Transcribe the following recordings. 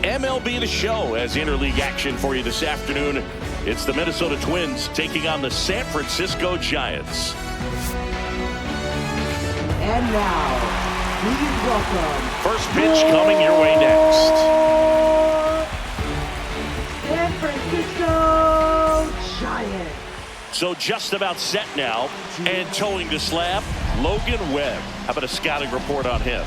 MLB The Show has interleague action for you this afternoon. It's the Minnesota Twins taking on the San Francisco Giants. And now, please welcome... First pitch coming your way next. San Francisco Giants. So just about set now, and towing the slab, Logan Webb. How about a scouting report on him?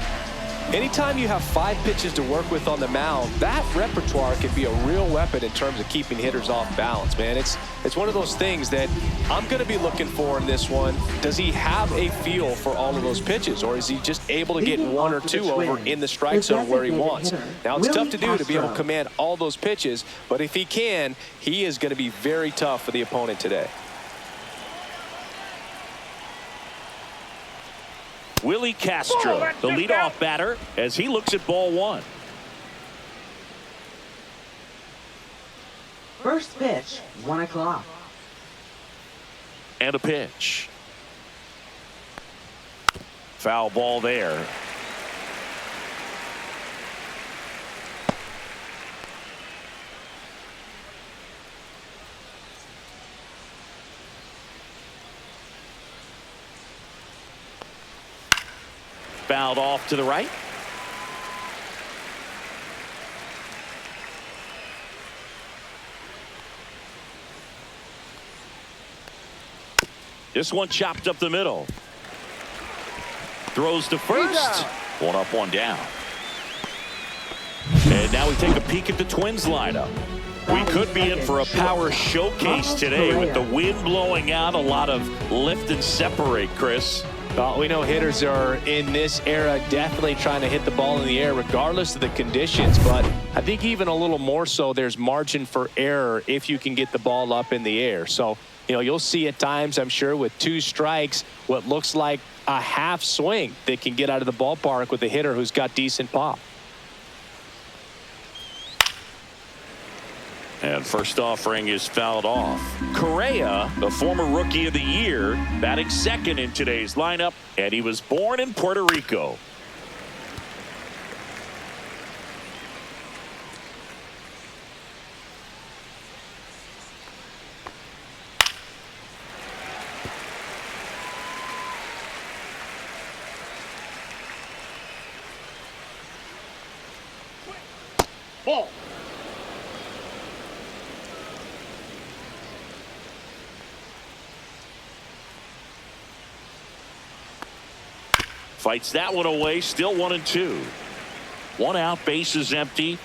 Anytime you have 5 pitches to work with on the mound, that repertoire can be a real weapon in terms of keeping hitters off balance, man. It's one of those things that I'm going to be looking for in this one. Does he have a feel for all of those pitches, or is he just able to get 1 or 2 over in the strike zone where he wants? Now, it's tough to do to be able to command all those pitches, but if he can, he is going to be very tough for the opponent today. Willie Castro, the leadoff batter, as he looks at ball 1. First pitch, 1 o'clock. And a pitch. Foul ball there. Fouled off to the right. This one chopped up the middle. Throws to first. 1 up, 1 down. And now we take a peek at the Twins lineup. We could be in for a power showcase today with the wind blowing out, a lot of lift and separate, Chris. Well, we know hitters are in this era definitely trying to hit the ball in the air regardless of the conditions, but I think even a little more so there's margin for error if you can get the ball up in the air. So, you know, you'll see at times, I'm sure, with 2 strikes, what looks like a half swing that can get out of the ballpark with a hitter who's got decent pop. And first offering is fouled off. Correa, the former Rookie of the Year, batting second in today's lineup, and he was born in Puerto Rico. Ball. Fights that one away, still 1-2. 1 out, bases empty.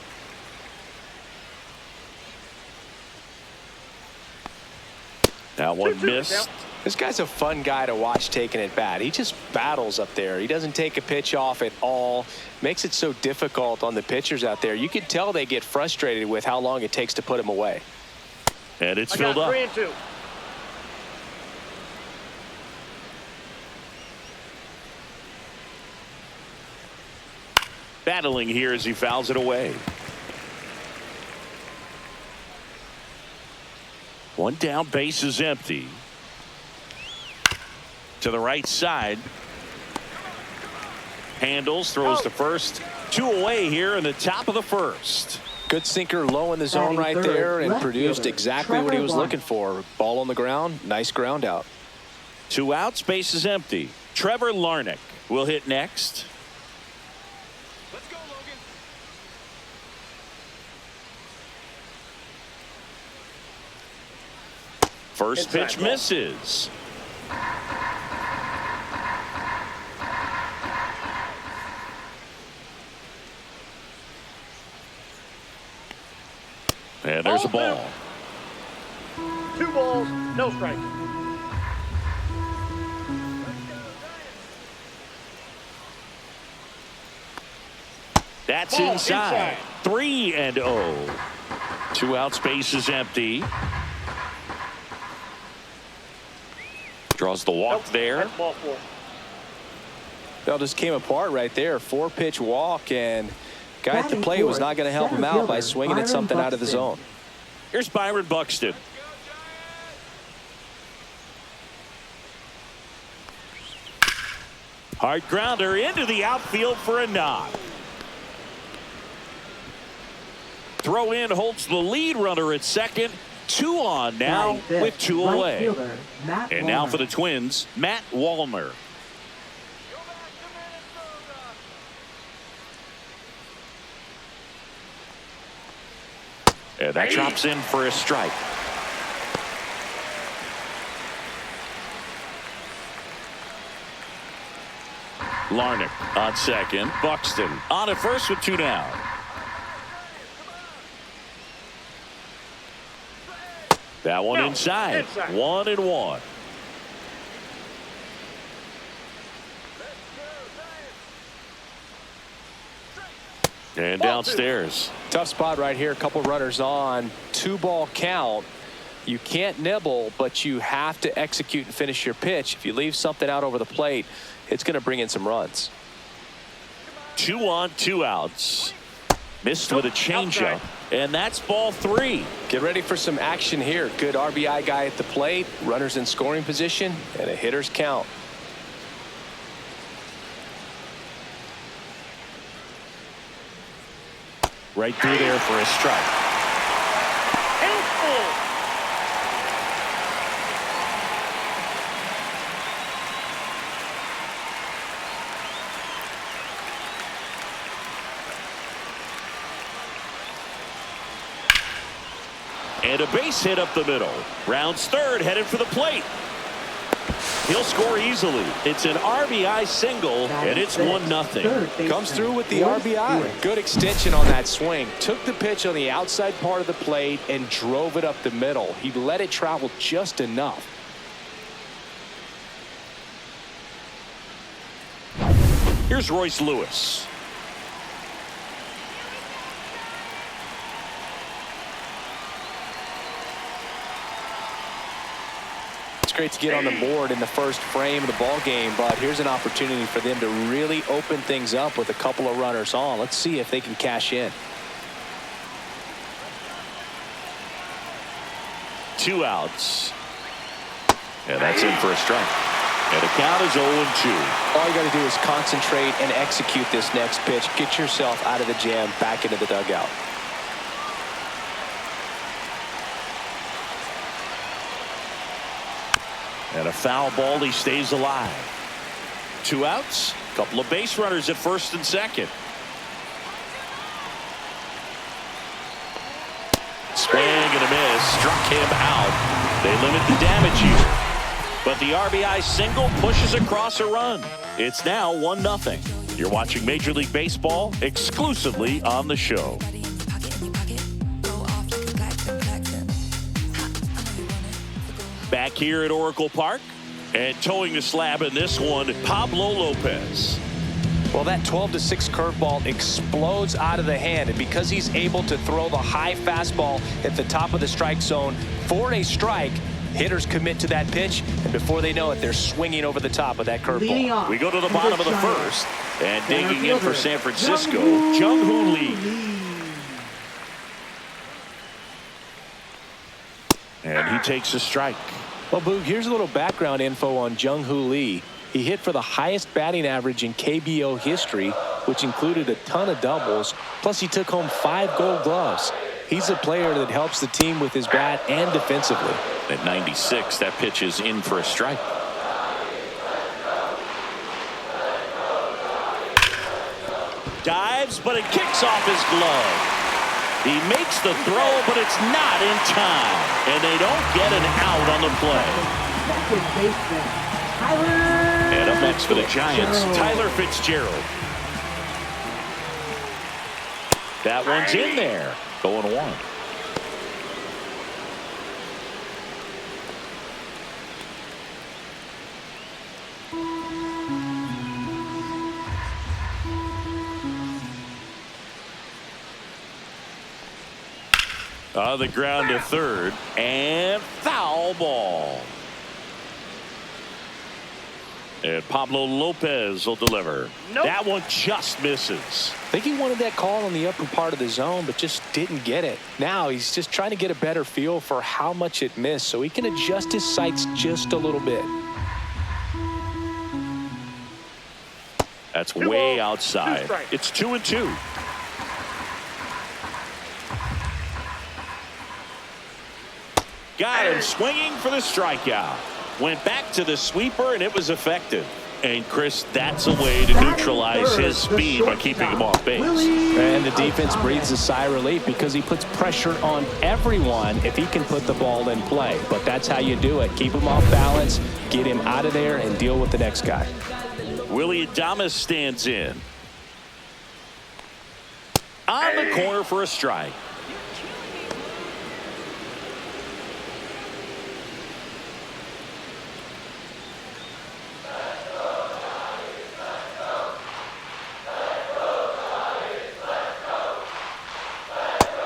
That one missed. This guy's a fun guy to watch taking at bat. He just battles up there. He doesn't take a pitch off at all. Makes it so difficult on the pitchers out there. You can tell they get frustrated with how long it takes to put him away. And it's filled up. 3-2. Battling here as he fouls it away. 1 down, base is empty. To the right side. Handles, throws to first. 2 away here in the top of the first. Good sinker low in the zone right there and produced exactly what he was looking for. Ball on the ground, nice ground out. 2 outs, base is empty. Trevor Larnach will hit next. First pitch misses. And there's a ball. 2 balls, no strikes. That's inside. 3-0. 2 outs, base is empty. Draws the walk there. That's ball 4. That just came apart right there. 4-pitch walk, and guy at the plate was not going to help him out by swinging at something out of the zone. Here's Byron Buxton. Hard grounder into the outfield for a knock. throw in holds the lead runner at second. 2 on now with 2 away. And now for the Twins, Matt Wallner. And that drops in for a strike. Larnach on second. Buxton on at first with 2 down. That one inside. 1-1. And downstairs. Tough spot right here. A couple runners on. 2-ball count. You can't nibble, but you have to execute and finish your pitch. If you leave something out over the plate, it's going to bring in some runs. 2 on, 2 outs. Missed with a changeup, and that's ball 3. Get ready for some action here. Good RBI guy at the plate, runners in scoring position, and a hitter's count. Right through there for a strike. And a base hit up the middle. Rounds third, headed for the plate. He'll score easily. It's an RBI single, and it's 1-0. Comes through with the RBI. Good extension on that swing. Took the pitch on the outside part of the plate and drove it up the middle. He let it travel just enough. Here's Royce Lewis. Great to get on the board in the first frame of the ball game, but here's an opportunity for them to really open things up with a couple of runners on. Let's see if they can cash in. 2 outs. And that's in for a strike. And the count is 0-2. All you got to do is concentrate and execute this next pitch. Get yourself out of the jam, back into the dugout. And a foul ball, he stays alive. 2 outs, couple of base runners at first and second. Swing and a miss, struck him out. They limit the damage here. But the RBI single pushes across a run. It's now 1-0. You're watching Major League Baseball exclusively on the show. Back here at Oracle Park, and towing the slab in this one, Pablo Lopez. Well, that 12-6 curveball explodes out of the hand, and because he's able to throw the high fastball at the top of the strike zone for a strike, hitters commit to that pitch, and before they know it, they're swinging over the top of that curveball. We go to the bottom of the first, and digging in for San Francisco, Jung-Hoo Lee. And he takes a strike. Well, Boog, here's a little background info on Jung-Hoo Lee. He hit for the highest batting average in KBO history, which included a ton of doubles. Plus, he took home 5 gold gloves. He's a player that helps the team with his bat and defensively. At 96, that pitch is in for a strike. Dives, but it kicks off his glove. He makes the throw, but it's not in time. And they don't get an out on the play. And up next for the Giants, Tyler Fitzgerald. That one's in there. Going 1. On the ground to third, and foul ball. And Pablo Lopez will deliver. That one just misses. I think he wanted that call on the upper part of the zone, but just didn't get it. Now he's just trying to get a better feel for how much it missed so he can adjust his sights just a little bit. That's way outside. It's 2-2. Got him swinging for the strikeout. Went back to the sweeper, and it was effective. And, Chris, that's a way to neutralize his speed by keeping him off base. And the defense breathes a sigh of relief because he puts pressure on everyone if he can put the ball in play. But that's how you do it. Keep him off balance, get him out of there, and deal with the next guy. Willie Adames stands in. On the corner for a strike.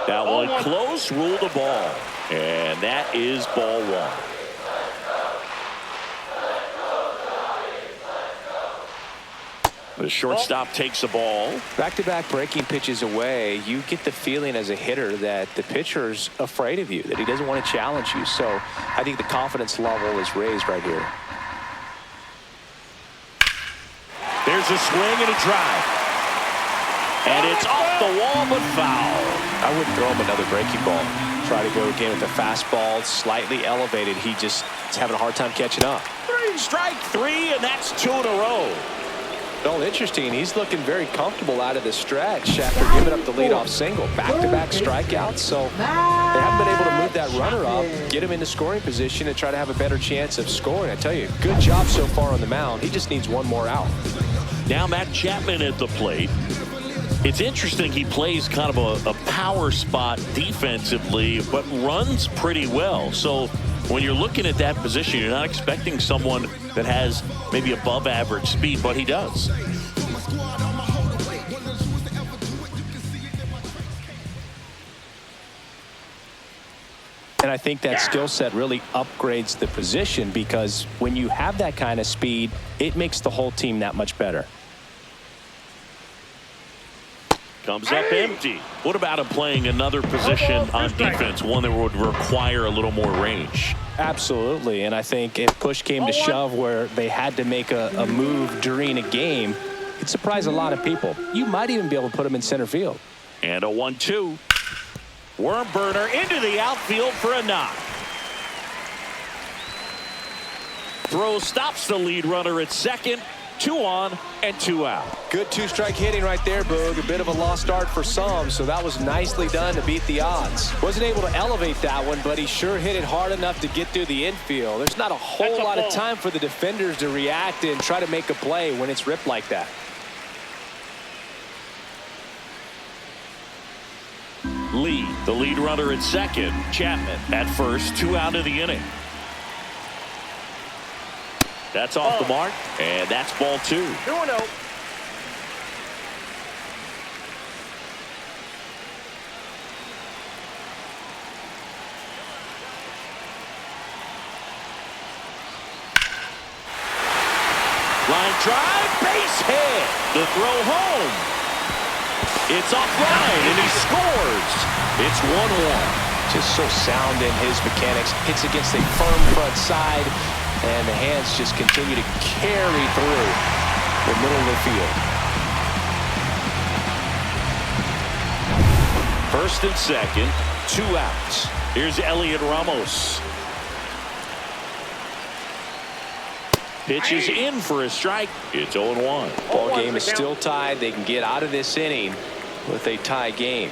That one close, ruled the ball. And that is ball one. The shortstop takes the ball. Back-to-back breaking pitches away, you get the feeling as a hitter that the pitcher's afraid of you, that he doesn't want to challenge you. So I think the confidence level is raised right here. There's a swing and a drive. And it's off the wall, but foul. I wouldn't throw him another breaking ball. Try to go again with the fastball, slightly elevated. He just is having a hard time catching up. Strike three, and that's two in a row. Well, interesting. He's looking very comfortable out of the stretch after giving up the leadoff single. Back-to-back strikeouts, so they haven't been able to move that runner up, get him into scoring position, and try to have a better chance of scoring. I tell you, good job so far on the mound. He just needs one more out. Now Matt Chapman at the plate. It's interesting, he plays kind of a power spot defensively, but runs pretty well. So when you're looking at that position, you're not expecting someone that has maybe above average speed, but he does. And I think that skill set really upgrades the position because when you have that kind of speed, it makes the whole team that much better. Comes up empty. What about him playing another position on defense, one that would require a little more range? Absolutely, and I think if push came to shove where they had to make a move during a game, it'd surprise a lot of people. You might even be able to put him in center field. And a 1-2. Worm burner into the outfield for a knock. Throw stops the lead runner at second. 2 on and 2 out. Good two-strike hitting right there, Boog. A bit of a lost start for some, so that was nicely done to beat the odds. Wasn't able to elevate that one, but he sure hit it hard enough to get through the infield. There's not a whole lot of time for the defenders to react and try to make a play when it's ripped like that. Lee, the lead runner at second. Chapman at first. 2 out of the inning. That's off the mark, and that's ball 2. 2-0. Line drive, base hit. The throw home. It's offline, and he scores. It's 1-1. Just so sound in his mechanics. Hits against a firm front side. And the hands just continue to carry through the middle of the field. First and second, 2 outs. Here's Elliot Ramos. Pitches in for a strike. It's 0-1. Ball game is still tied. They can get out of this inning with a tie game.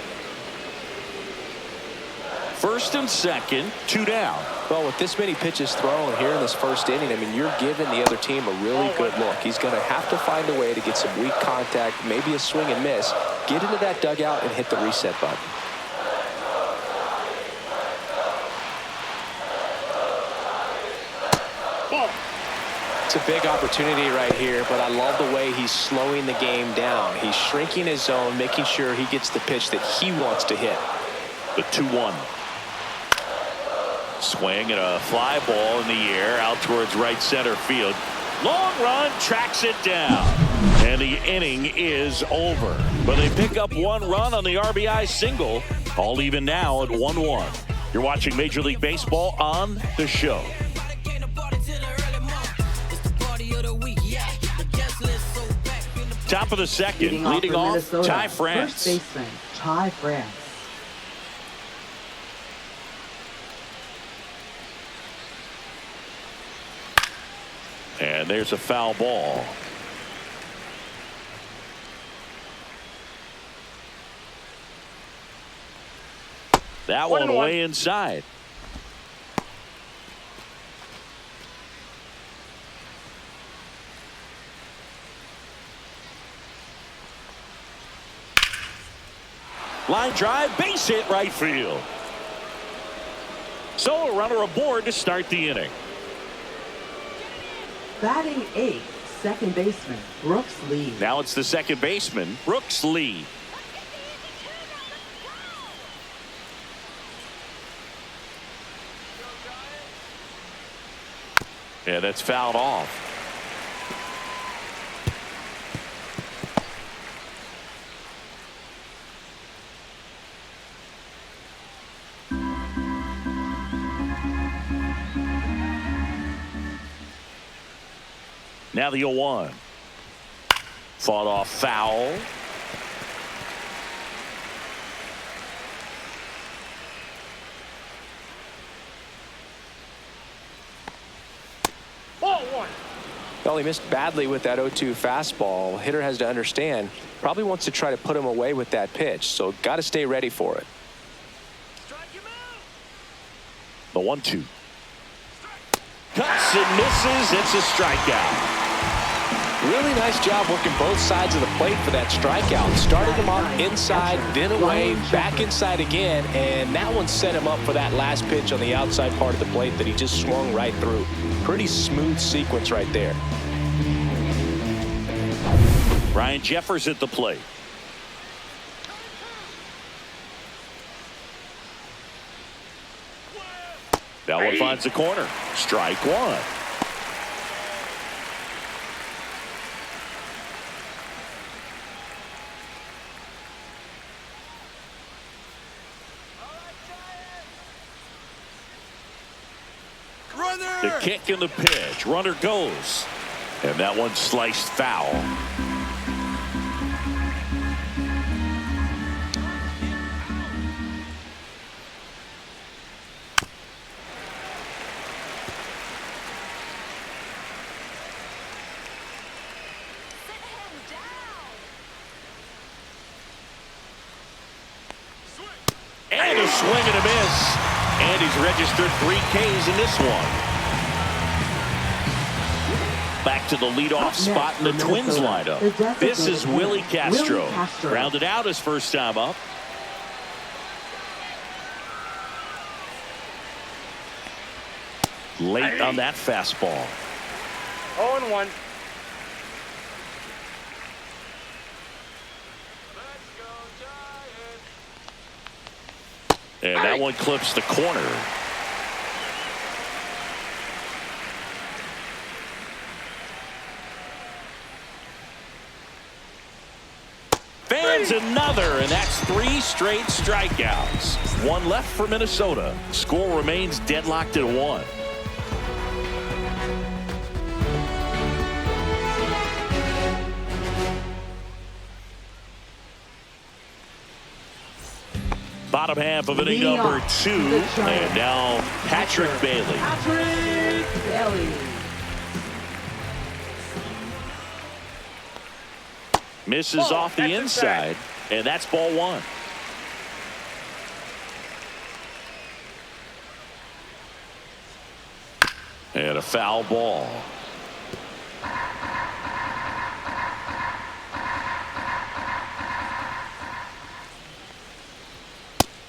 First and second, 2 down. Well, with this many pitches thrown here in this first inning, I mean, you're giving the other team a really good look. He's going to have to find a way to get some weak contact, maybe a swing and miss, get into that dugout and hit the reset button. It's a big opportunity right here, but I love the way he's slowing the game down. He's shrinking his zone, making sure he gets the pitch that he wants to hit. The 2-1. Swing and a fly ball in the air out towards right center field. Long run, tracks it down. And the inning is over. But they pick up 1 run on the RBI single. All even now at 1-1. You're watching Major League Baseball on The Show. Top of the second, leading off, Ty France. First baseman, Ty France. And there's a foul ball. That one way inside. Line drive, base hit right field. So a runner aboard to start the inning. Batting eighth, second baseman, Brooks Lee. Now it's the second baseman, Brooks Lee. Yeah, that's fouled off. Now the 0-1. Fought off foul. Ball one. Well, he missed badly with that 0-2 fastball. Hitter has to understand, probably wants to try to put him away with that pitch, so got to stay ready for it. The 1-2. Cuts and misses. It's a strikeout. Really nice job working both sides of the plate for that strikeout. Started him off inside, then away, back inside again, and that one set him up for that last pitch on the outside part of the plate that he just swung right through. Pretty smooth sequence right there. Ryan Jeffers at the plate. That one finds the corner. Strike one. The kick and the pitch. Runner goes. And that one sliced foul. And a swing and a miss. And he's registered 3 Ks in this one. Back to the leadoff spot in the Twins lineup. This is Willie Castro. Rounded out his first time up. Late on that fastball. 0-1. And that one clips the corner. Fans another, and that's 3 straight strikeouts. 1 left for Minnesota. Score remains deadlocked at 1. Bottom half of inning number 2, and now Patrick Bailey. Patrick Bailey. Misses off the inside, and that's ball 1. And a foul ball.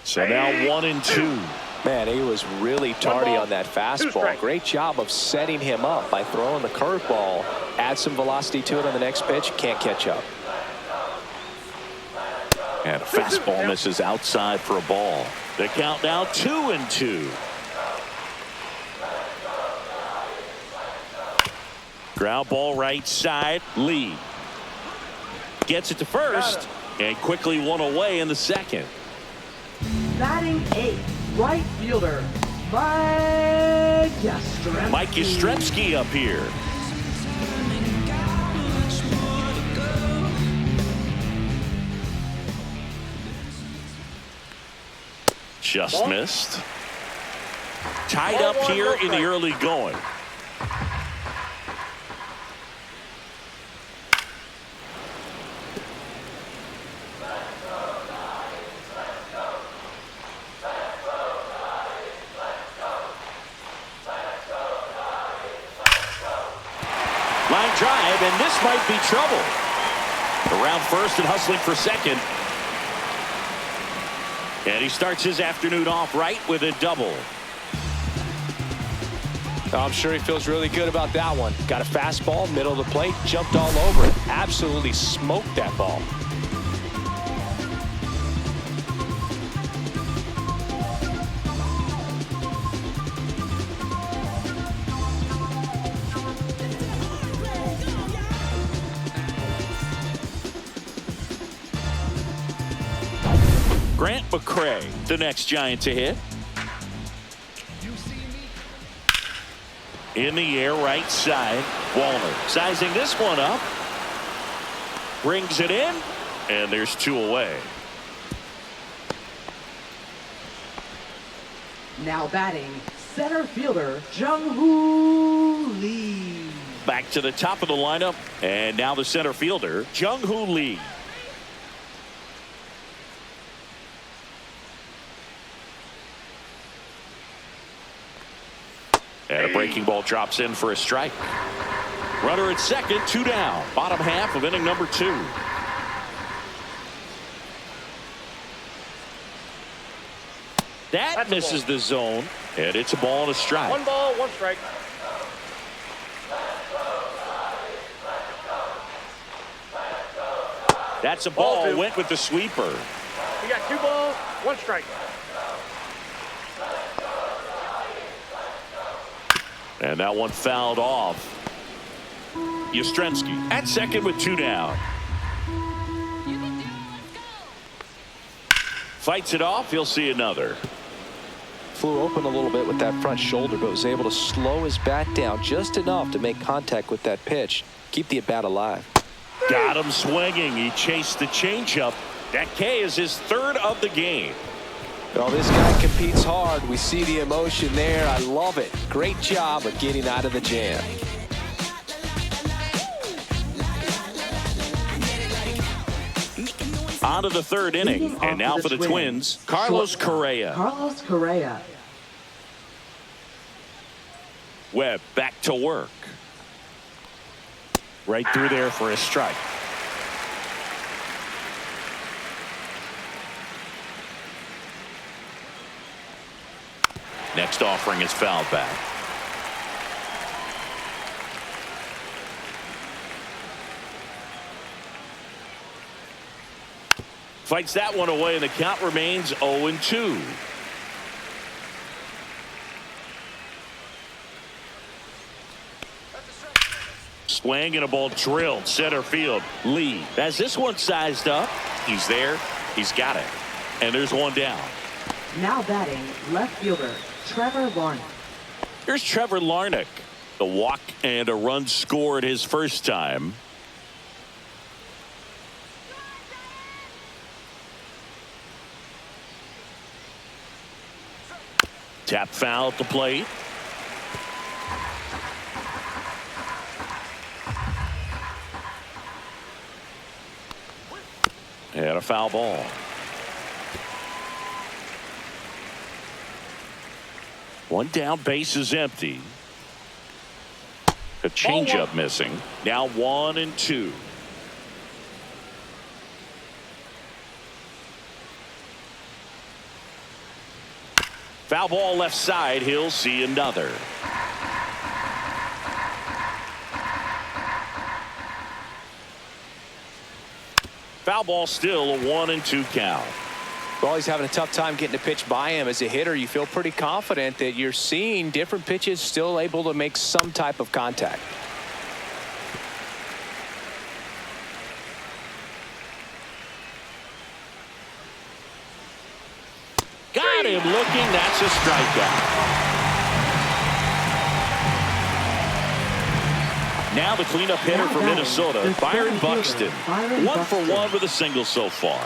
So now 1-2. Man, he was really tardy on that fastball. Great job of setting him up by throwing the curveball. Add some velocity to it on the next pitch. Can't catch up. And a fastball misses outside for a ball. The count now 2-2. Ground ball right side. Lee gets it to first and quickly one away in the second. Batting 8th, right fielder, Mike Yastrzemski. Mike Yastrzemski up here. Just missed. Tied up here in the early going. And this might be trouble. Around first and hustling for second. And he starts his afternoon off right with a double. I'm sure he feels really good about that one. Got a fastball, middle of the plate, jumped all over it. Absolutely smoked that ball. Grant McCray, the next Giant to hit. In the air, right side. Wallner sizing this one up. Brings it in. And there's two away. Now batting, center fielder Jung-Hoo Lee. Back to the top of the lineup. And now the center fielder, Jung-Hoo Lee. And a breaking ball drops in for a strike. Runner at second, 2 down. Bottom half of inning number 2. That misses the zone. And it's a ball and a strike. 1 ball, 1 strike. That's a ball. Went with the sweeper. We got 2 balls, 1 strike. And that one fouled off. Yastrzemski at second with 2 down. Fights it off. He'll see another. Flew open a little bit with that front shoulder, but was able to slow his bat down just enough to make contact with that pitch. Keep the at-bat alive. Got him swinging. He chased the changeup. That K is his 3rd of the game. Well, this guy competes hard. We see the emotion there. I love it. Great job of getting out of the jam. On to the 3rd inning. And now for the Twins, Carlos Correa. Carlos Correa. Webb back to work. Right through there for a strike. Next offering is fouled back. Fights that one away, and the count remains 0-2. Swing and a ball drilled center field. Lee has this one sized up. He's there. He's got it. And there's 1 down. Now batting, left fielder Trevor Larnach. Here's Trevor Larnach. The walk and a run scored his first time. Tap foul at the plate. And a foul ball. One down, base is empty. A changeup missing. Now 1-2. Foul ball left side. He'll see another. Foul ball, still a 1-2 count. Well, he's having a tough time getting a pitch by him. As a hitter, you feel pretty confident that you're seeing different pitches still able to make some type of contact. Got him looking. That's a strikeout. Now the cleanup hitter for Minnesota, Byron Buxton. 1 for 1 with a single so far.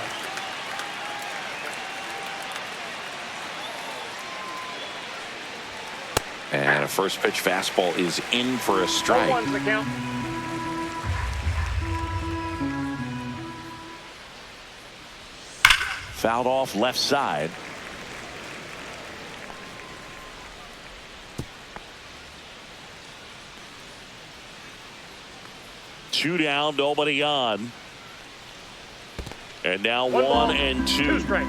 And a first pitch fastball is in for a strike. 1-1's the count. Fouled off left side. 2 down, nobody on. And now 1 ball, 1 and 2. 2 strikes.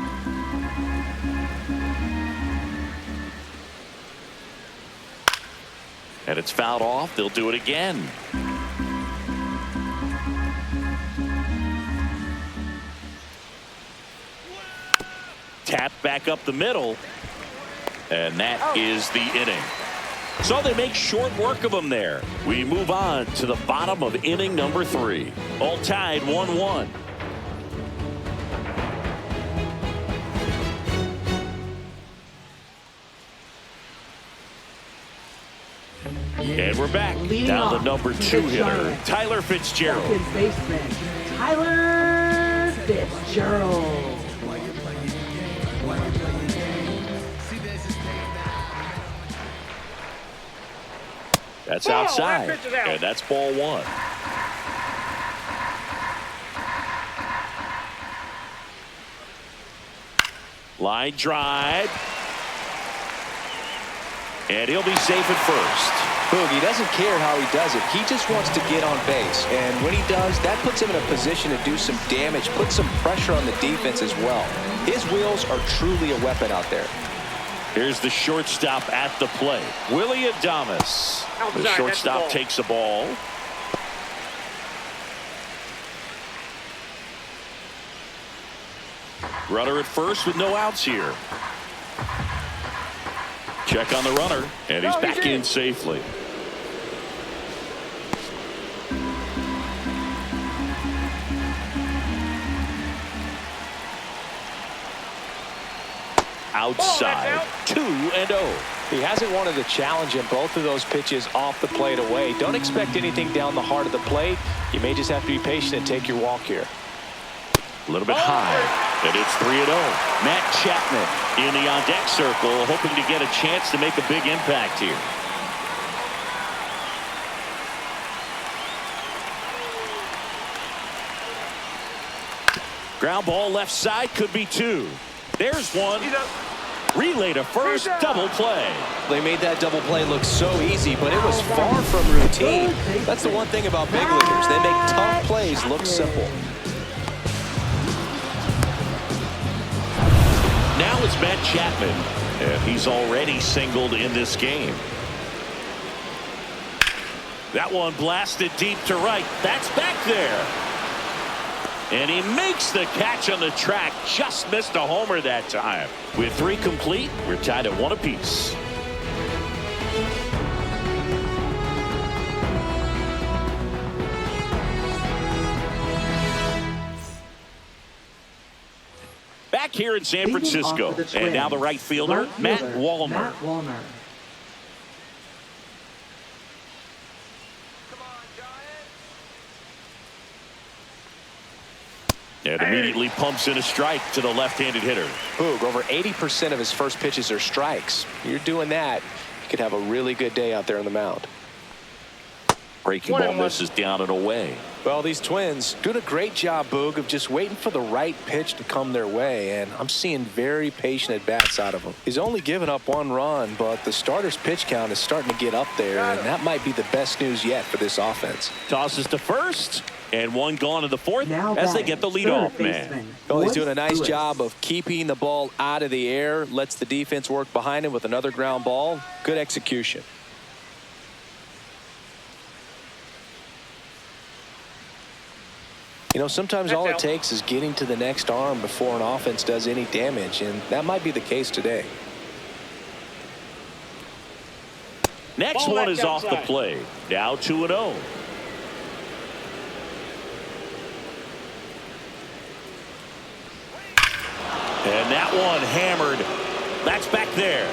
And it's fouled off. They'll do it again. Tap back up the middle. And that is the inning. So they make short work of them there. We move on to the bottom of inning number 3. All tied 1-1. And we're back. Leading Now the off number the 2 hitter, Giants. Tyler Fitzgerald. Second baseman, Tyler Fitzgerald. That's Ball, outside. that pitch is out. And that's ball 1. Line drive. And he'll be safe at first. Boog, he doesn't care how he does it. He just wants to get on base. And when he does, that puts him in a position to do some damage, put some pressure on the defense as well. His wheels are truly a weapon out there. Here's the shortstop at the plate, Willie Adames. Outside, The that's the shortstop ball. takes a ball. Runner at first with no outs here. Check on the runner, and he's No, back he's in in. safely. Outside, 2-0. He hasn't wanted to challenge him. Both of those pitches off the plate away. Don't expect anything down the heart of the plate. You may just have to be patient and take your walk here. A little bit high, and it's 3-0. Matt Chapman in the on-deck circle, hoping to get a chance to make a big impact here. Ground ball left side, could be 2. There's 1. He's up. Relay to first, double play. They made that double play look so easy, but it was far from routine. That's the one thing about big leaguers. They make tough plays look simple. Now it's Matt Chapman, and he's already singled in this game. That one blasted deep to right. That's back there. And he makes the catch on the track. Just missed a homer that time. With 3 complete, we're tied at 1 apiece. Back here in San Leading Francisco. off for the And now the Twins, right fielder, Matt Wallner. Matt Wallner. And immediately pumps in a strike to the left-handed hitter. Boog, over 80% of his first pitches are strikes. You're doing that, you could have a really good day out there on the mound. Breaking 1 ball and 1. misses down and away. Well, these Twins doing a great job, Boog, of just waiting for the right pitch to come their way, and I'm seeing very patient at-bats out of him. He's only given up 1 run, but the starter's pitch count is starting to get up there, and that might be the best news yet for this offense. Tosses to first, and 1 gone in the 4th Now as they batting, get the third leadoff man. baseman, Well, he's Royce doing a nice Lewis. job of keeping the ball out of the air, lets the defense work behind him with another ground ball. Good execution. You know, sometimes all it takes is getting to the next arm before an offense does any damage, and that might be the case today. Next Ball one left is off the outside. plate. Now 2-0. And that one hammered. That's back there.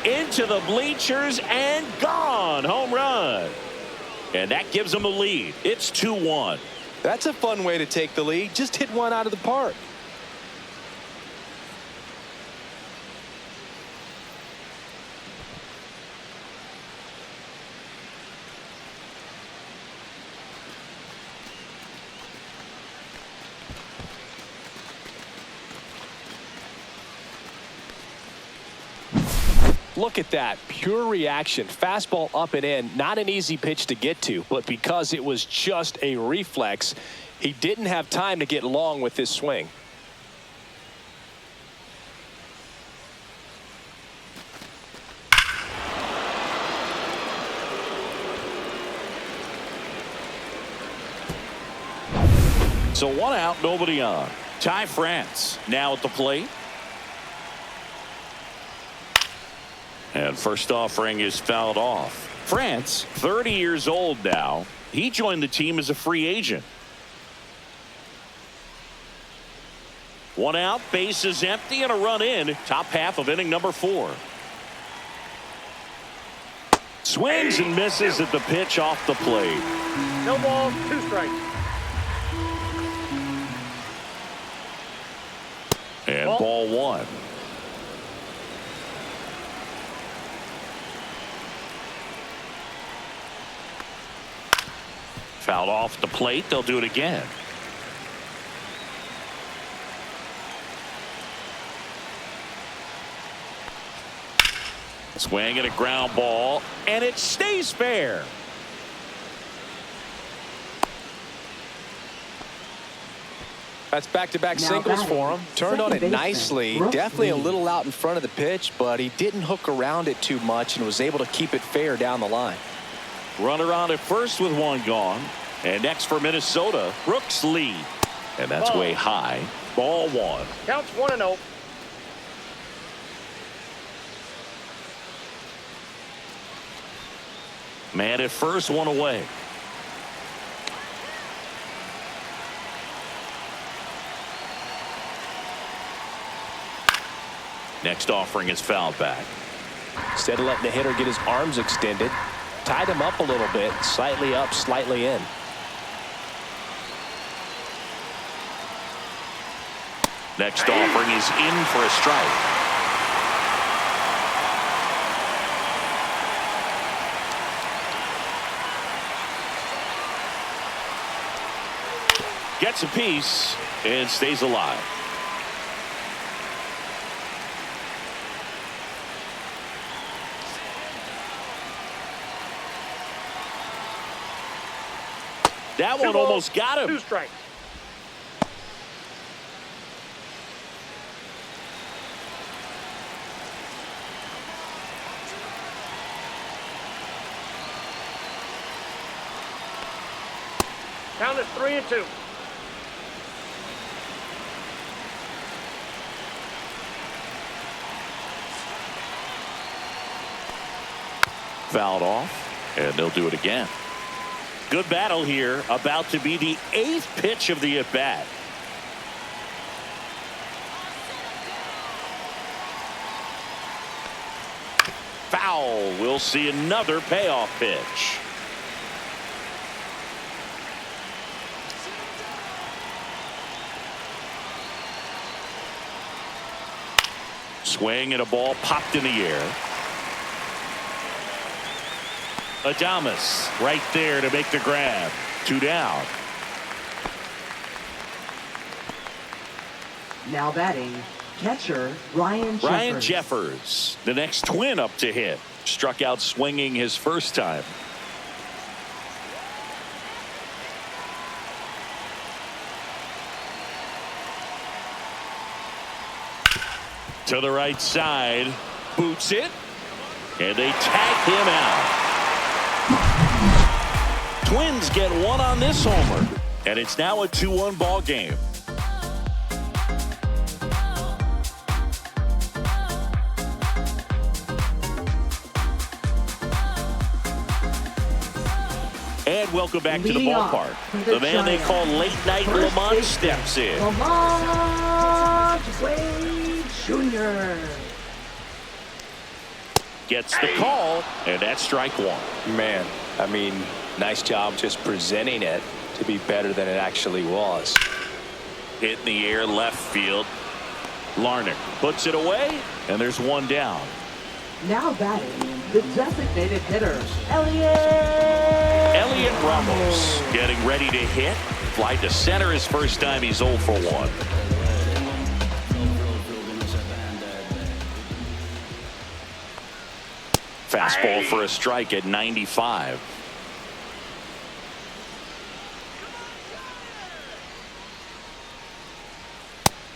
Into the bleachers and gone. Home run. And that gives them a lead. It's 2-1. That's a fun way to take the lead. Just hit one out of the park. Look at that. Pure reaction. Fastball up and in. Not an easy pitch to get to, but because it was just a reflex, he didn't have time to get long with his swing. So 1 out, nobody on. Ty France now at the plate. And first offering is fouled off. France, 30 years old now. He joined the team as a free agent. 1 out, base is empty, and a run in. Top half of inning number 4. Swings and misses at the pitch off the plate. No balls, 2 strikes. And ball 1. Fouled off the plate. They'll do it again. Swing at a ground ball, and it stays fair. That's back-to-back singles for him. Turned on it nicely. Definitely a little out in front of the pitch, but he didn't hook around it too much and was able to keep it fair down the line. Runner on at first with 1 gone. And next for Minnesota, Brooks Lee. And that's way high. Ball 1. Counts 1-0. Man at first, 1 away. Next offering is fouled back. Instead of letting the hitter get his arms extended, tied him up a little bit, slightly up, slightly in. Next offering is in for a strike. Gets a piece and stays alive. That one almost got him. 2 strikes. Count is 3-2. Fouled off, and they'll do it again. Good battle here, about to be the 8th pitch of the at-bat. Foul. We'll see another payoff pitch. Swing and a ball popped in the air. Adames right there to make the grab. 2 down. Now batting, catcher Ryan Jeffers, the next twin up to hit. Struck out swinging his first time. To the right side, boots it, and they tag him out. Twins get 1 on this homer, and it's now a 2-1 ball game. And welcome back to the ballpark. The man they call Late Night Lamont steps in. Lamont Wade Jr. Gets the call, and that's strike 1. Man, I mean, nice job just presenting it to be better than it actually was. Hit in the air, left field. Larnach puts it away, and there's 1 down. Now batting, the designated hitter, Elliot Ramos getting ready to hit. Fly to center his first time. He's 0 for 1. Fastball for a strike at 95.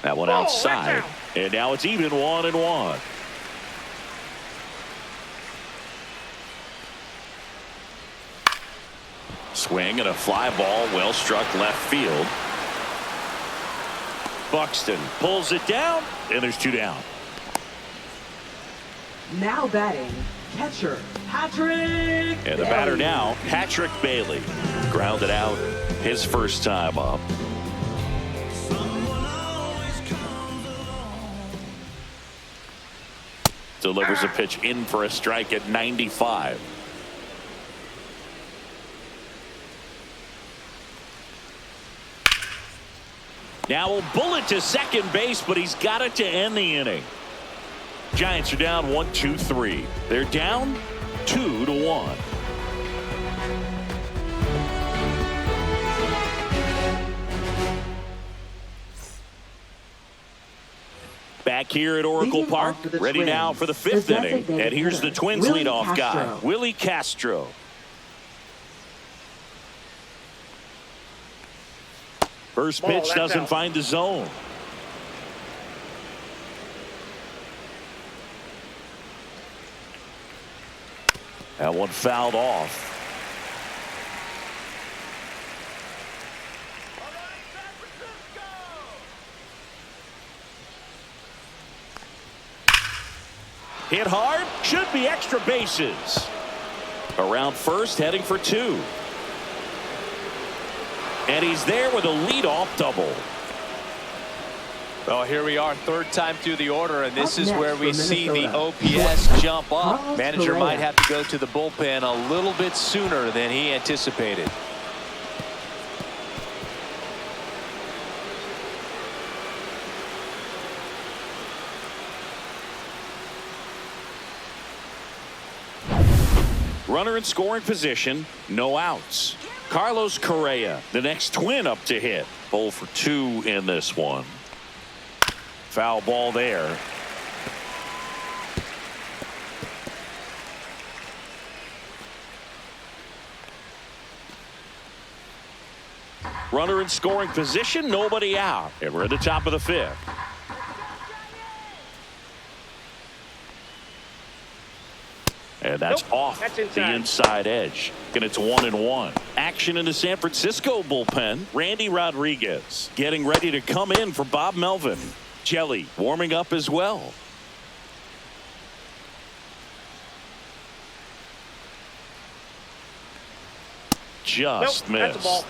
That one outside. And now it's even 1-1. Swing and a fly ball, well struck left field. Buxton pulls it down, and there's 2 down. Now batting, catcher, Patrick And the batter now, Patrick Bailey. Grounded out his first time up. Delivers a pitch in for a strike at 95. Now a bullet to second base, but he's got it to end the inning. Giants are down 1-2-3. They're down 2-1. Back here at Oracle Leading Park, off for the ready now Twins, for the 5th the inning. designated And here's the hitter, Twins Willie leadoff guy, Castro. Willie Castro. First Ball, pitch that's doesn't out. find the zone. That one fouled off. Hit hard, should be extra bases. Around first, heading for 2. And he's there with a leadoff double. Well, here we are, 3rd time through the order, and this Up is next where we for see the Minnesota. OPS jump up. Carlos Manager Correa. might have to go to the bullpen a little bit sooner than he anticipated. Runner in scoring position, no outs. Carlos Correa, the next Twin up to hit. 0 for 2 in this one. Foul ball there. Runner in scoring position, nobody out. And we're at the top of the 5th. And that's Nope, off that's the inside. inside edge. And it's 1-1. Action in the San Francisco bullpen. Randy Rodriguez getting ready to come in for Bob Melvin. Jelly warming up as well. Just Nope, that's a missed. ball.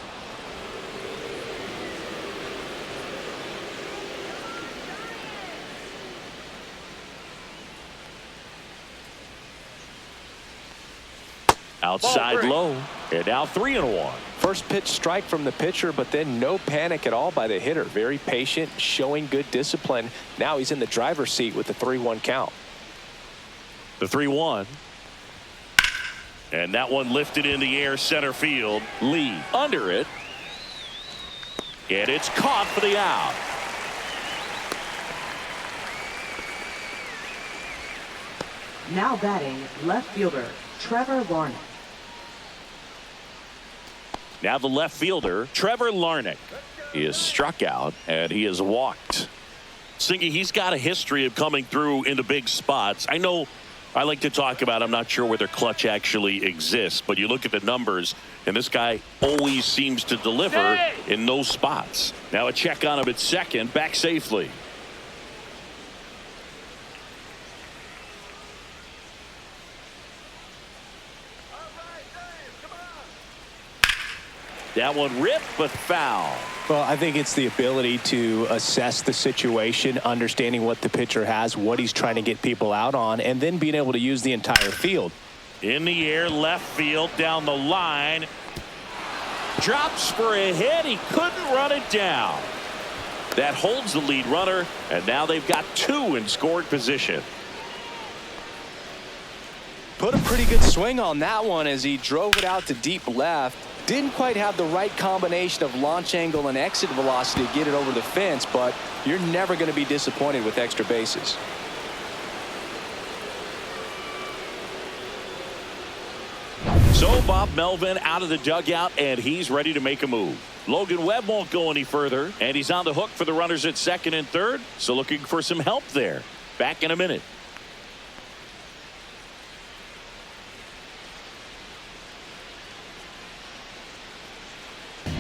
Outside Ball 3. low. And now 3-1. First pitch strike from the pitcher, but then no panic at all by the hitter. Very patient, showing good discipline. Now he's in the driver's seat with the 3-1 count. The 3-1. And that one lifted in the air center field. Lee under it. And it's caught for the out. Now batting, left fielder, Trevor Larnach. Now the left fielder, Trevor Larnach. He is struck out and he is walked. Singy, he's got a history of coming through into big spots. I know I like to talk about, I'm not sure whether clutch actually exists, but you look at the numbers and this guy always seems to deliver in those spots. Now a check on him at second, back safely. That one ripped, but foul. Well, I think it's the ability to assess the situation, understanding what the pitcher has, what he's trying to get people out on, and then being able to use the entire field. In the air, left field, down the line. Drops for a hit. He couldn't run it down. That holds the lead runner, and now they've got 2 in scoring position. Put a pretty good swing on that one as he drove it out to deep left. Didn't quite have the right combination of launch angle and exit velocity to get it over the fence, but you're never going to be disappointed with extra bases. So Bob Melvin out of the dugout, and he's ready to make a move. Logan Webb won't go any further, and he's on the hook for the runners at second and third. So looking for some help there. Back in a minute.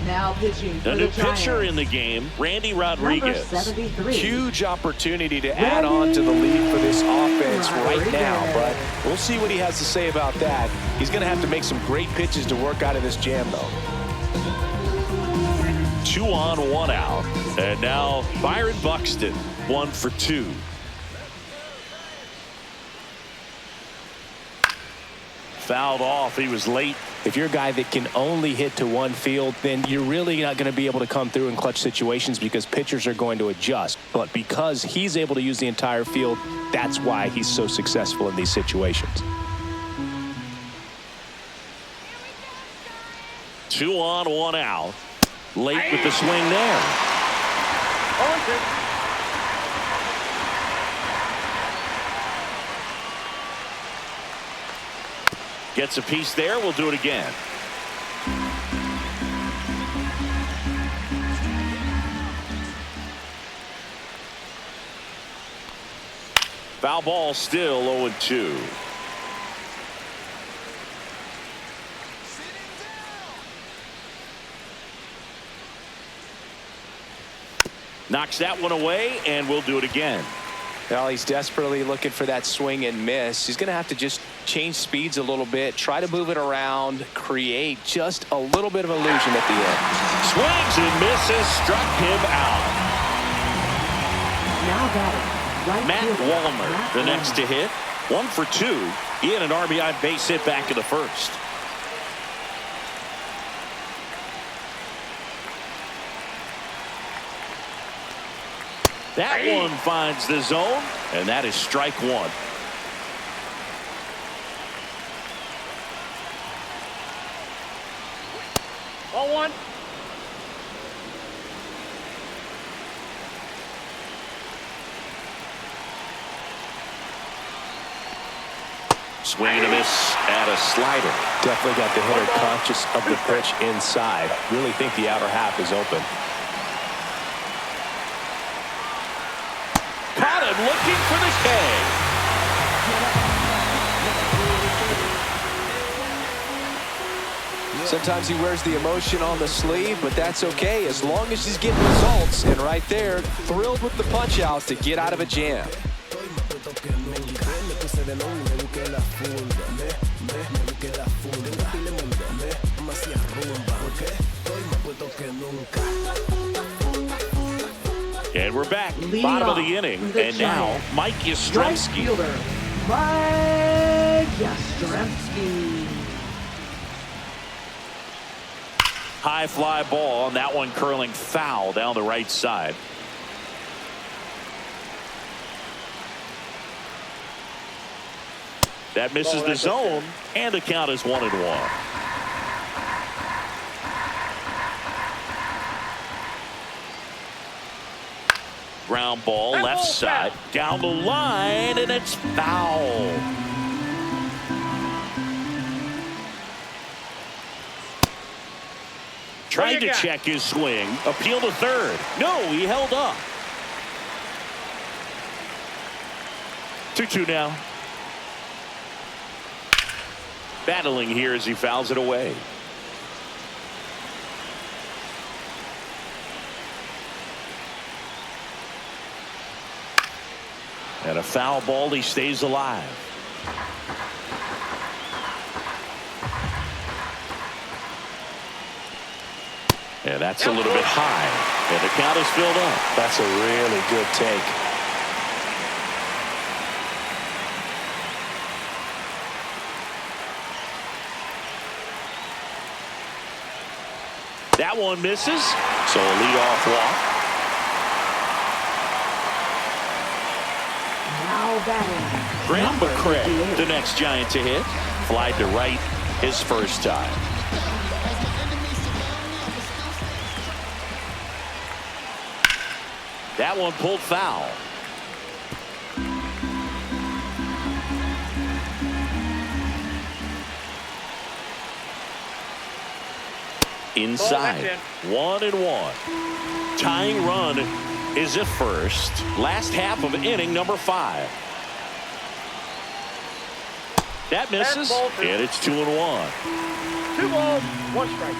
Now pitching for A the new pitcher Giants. in the game, Randy Number Rodriguez. 73. Huge opportunity to add on to the lead for this offense right now, but we'll see what he has to say about that. He's going to have to make some great pitches to work out of this jam, though. 2 on, 1 out. And now Byron Buxton, 1 for 2. Fouled off. He was late. If you're a guy that can only hit to one field, then you're really not going to be able to come through in clutch situations because pitchers are going to adjust. But because he's able to use the entire field, that's why he's so successful in these situations. 2 on, 1 out. Late with the swing there. 0-2. Gets a piece there. We'll do it again. Foul ball, still 0-2. Knocks that one away, and we'll do it again. Well, he's desperately looking for that swing and miss. He's going to have to just change speeds a little bit, try to move it around, create just a little bit of illusion at the end. Swings and misses, struck him out. Now batting, right Matt fielder, Wallner, Matt the next to hit. 1 for 2. He had an RBI base hit back in the first. That one finds the zone, and that is strike 1. Ball 1. Swing and a miss at a slider. Definitely got the hitter conscious of the pitch inside. Really think the outer half is open. Caught him looking for the K. Sometimes he wears the emotion on the sleeve, but that's okay as long as he's getting results. And right there, thrilled with the punch out to get out of a jam. And we're back. Leading Bottom of off the inning. the And now Giants. Mike Right Yastrzemski. fielder, Mike Yastrzemski. High fly ball, and that one curling foul down the right side. That misses the zone, and the count is 1-1. Ground ball, That left ball's side, foul. down the line, and it's foul. Tried to got? check his swing, appeal to third. No, he held up. 2-2 now. Battling here as he fouls it away. And a foul ball, he stays alive. And that's a little bit high. And the count is filled up. That's a really good take. That one misses. So a leadoff walk. Now batting, Graham number McCray, 58. the next Giant to hit. Flied to right his first time. That one pulled foul. inside. 1-1. Tying run is at first. Last half of inning number 5. That misses, and it's 2-1. 2 balls, 1 strike.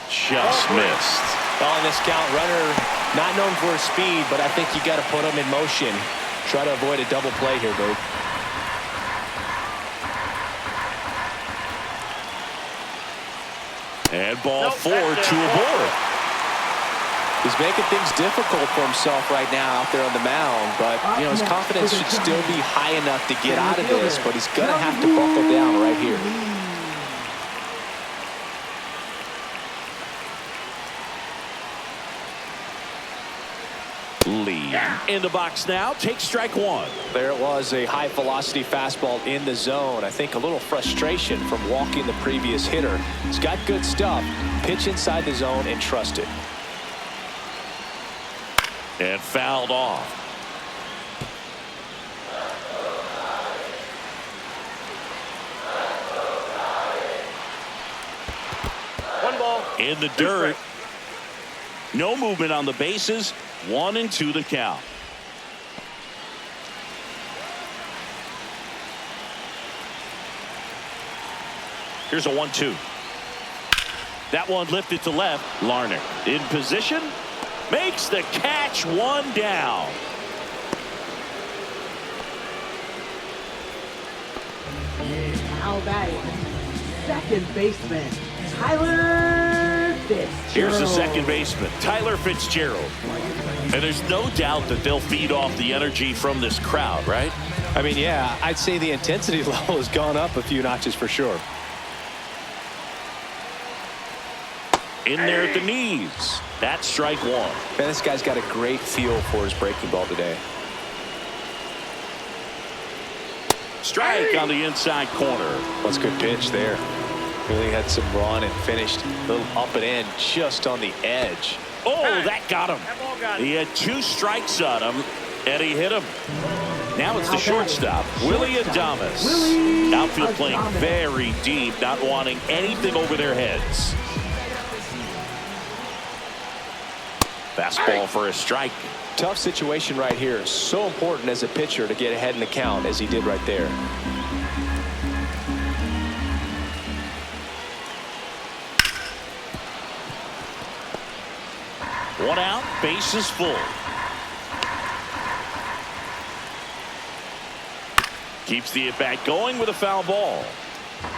Just missed. On this count, runner not known for his speed, but I think you got to put him in motion. Try to avoid a double play here, Bert. And ball 4, 2 aboard. He's making things difficult for himself right now out there on the mound, but you know his confidence should still be high enough to get out of this, but he's going to have to buckle down right here. Lee in the box now. Take strike 1. There it was, a high velocity fastball in the zone. I think a little frustration from walking the previous hitter. He's got good stuff. Pitch inside the zone and trust it. And fouled off. One ball. In the dirt. No movement on the bases. 1-2 the count. Here's a 1-2. That one lifted to left. Larnach in position. Makes the catch. 1 down. Now batting, second baseman, Tyler Fitzgerald. Here's the second baseman, Tyler Fitzgerald. And there's no doubt that they'll feed off the energy from this crowd, right? I mean, yeah, I'd say the intensity level has gone up a few notches for sure. In there at the knees. That's strike 1. Man, this guy's got a great feel for his breaking ball today. Strike on the inside corner. That's a good pitch there. Really had some run and finished a little up and in just on the edge. Oh, that got him. That ball got him. He had 2 strikes on him, and he hit him. Now it's the shortstop, Willie Adames. Outfield playing very deep, not wanting anything over their heads. Fastball for a strike. Tough situation right here. So important as a pitcher to get ahead in the count as he did right there. One out, bases full. Keeps the at-bat going with a foul ball.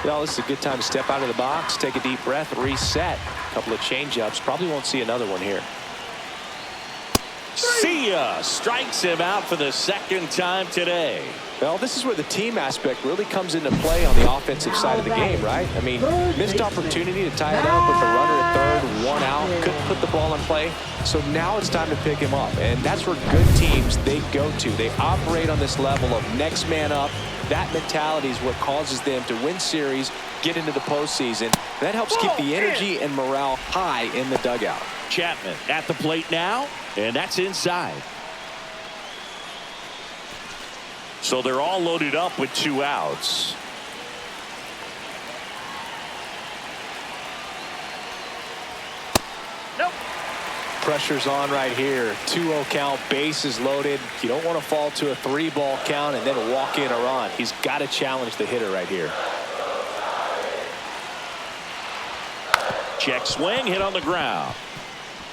Well, this is a good time to step out of the box, take a deep breath, reset. A couple of change-ups. Probably won't see another one here. See ya! Strikes him out for the second time today. Well, this is where the team aspect really comes into play on the offensive side of the game, right? I mean, missed opportunity to tie it up with a runner at third, 1 out, couldn't put the ball in play. So now it's time to pick him up, and that's where good teams, they go to. They operate on this level of next man up. That mentality is what causes them to win series, get into the postseason. That helps keep the energy and morale high in the dugout. Chapman at the plate now, and that's inside. So they're all loaded up with 2 outs. Nope. Pressure's on right here. 2-0 count, bases loaded. You don't want to fall to a 3-ball count and then walk in a run. He's got to challenge the hitter right here. Check swing, hit on the ground.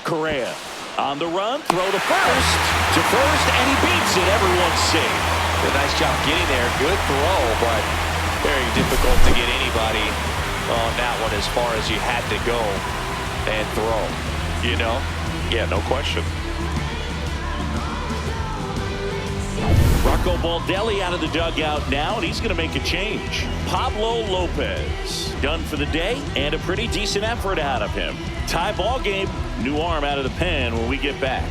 Correa on the run, throw to first, and he beats it. Everyone's safe. A nice job getting there. Good throw, but very difficult to get anybody on that one as far as you had to go and throw. You know? Yeah, no question. Rocco Baldelli out of the dugout now, and he's going to make a change. Pablo Lopez done for the day, and a pretty decent effort out of him. Tie ball game, new arm out of the pen when we get back.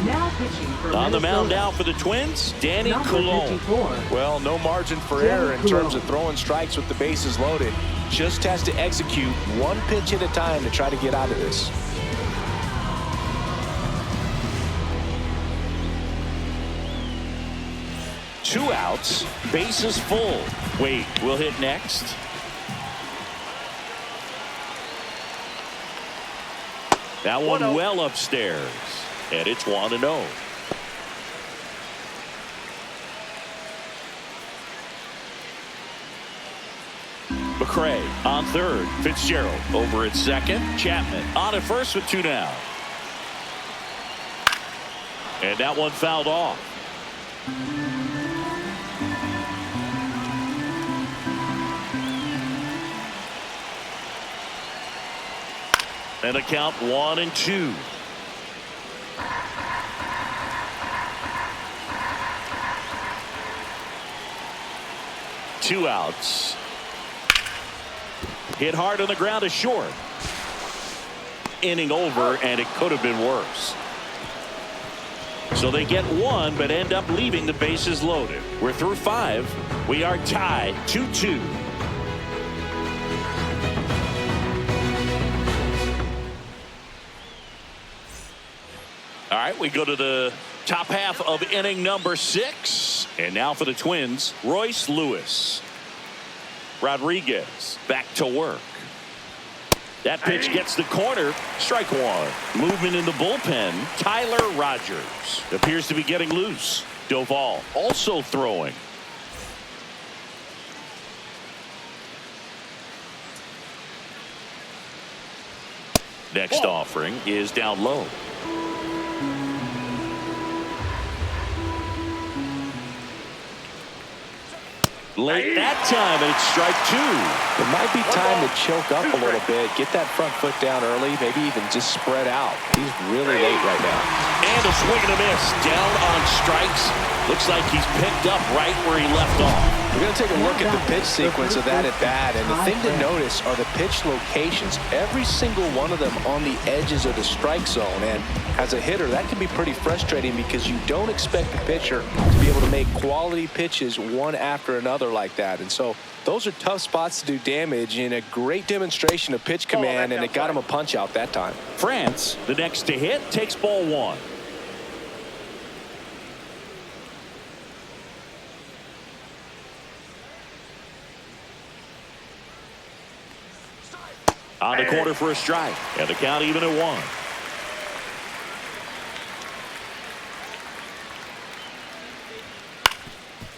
Now pitching for On the mound Minnesota. now for the Twins, Danny Number Coulombe. 54. Well, no margin for error in terms of throwing strikes with the bases loaded. Just has to execute one pitch at a time to try to get out of this. 2 outs, bases full. Wade will hit next. That one well upstairs, and it's 1-0. McCray on third. Fitzgerald over at second. Chapman on at first with 2 down. And that one fouled off. And a count 1-2. Two outs. Hit hard on the ground to short. Inning over, and it could have been worse. So they get 1, but end up leaving the bases loaded. We're through 5. We are tied 2-2. All right, we go to the top half of inning number 6. And now for the Twins, Royce Lewis. Rodriguez back to work. That pitch gets the corner. Strike 1. Movement in the bullpen. Tyler Rogers appears to be getting loose. Doval also throwing. Next offering is down low. Late that time, and it's strike 2. It might be time to choke up a little bit, get that front foot down early, maybe even just spread out. He's really late right now. And a swing and a miss. Down on strikes. Looks like he's picked up right where he left off. We're going to take a look at the pitch sequence of that at bat, and the thing to notice are the pitch locations. Every single one of them on the edges of the strike zone, and as a hitter, that can be pretty frustrating because you don't expect the pitcher to be able to make quality pitches one after another like that. And so those are tough spots to do damage, and a great demonstration of pitch command, and it got him a punch out that time. France, the next to hit, takes ball 1. On the corner for a strike, and the count even at 1.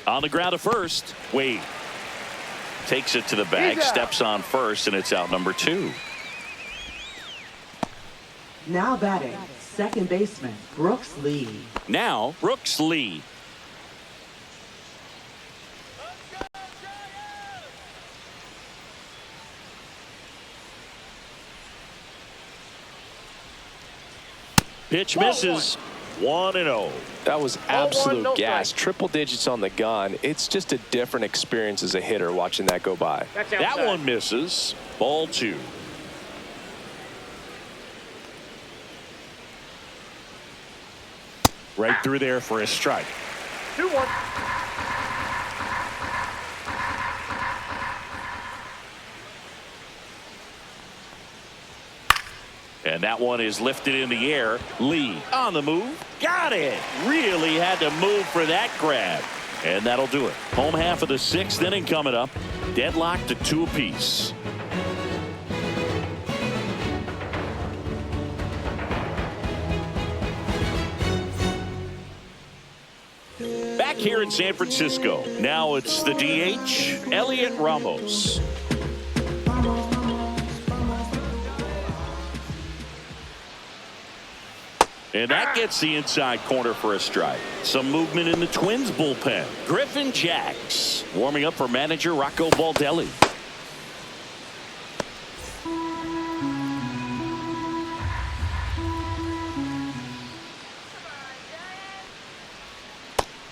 On the ground to first, Wade takes it to the bag, steps on first, and it's out number 2. Now batting, second baseman, Brooks Lee. Now, Brooks Lee. Pitch misses. 1-0. That was absolute no gas. strike. Triple digits on the gun. It's just a different experience as a hitter watching that go by. That one misses. Ball 2. Right through there for a strike. 2-1. And that one is lifted in the air. Lee on the move. Got it. Really had to move for that grab. And that'll do it. Home half of the 6th inning coming up. Deadlocked at 2 apiece. Back here in San Francisco. Now it's the DH, Elliot Ramos. And that gets the inside corner for a strike. Some movement in the Twins bullpen. Griffin Jacks warming up for manager Rocco Baldelli.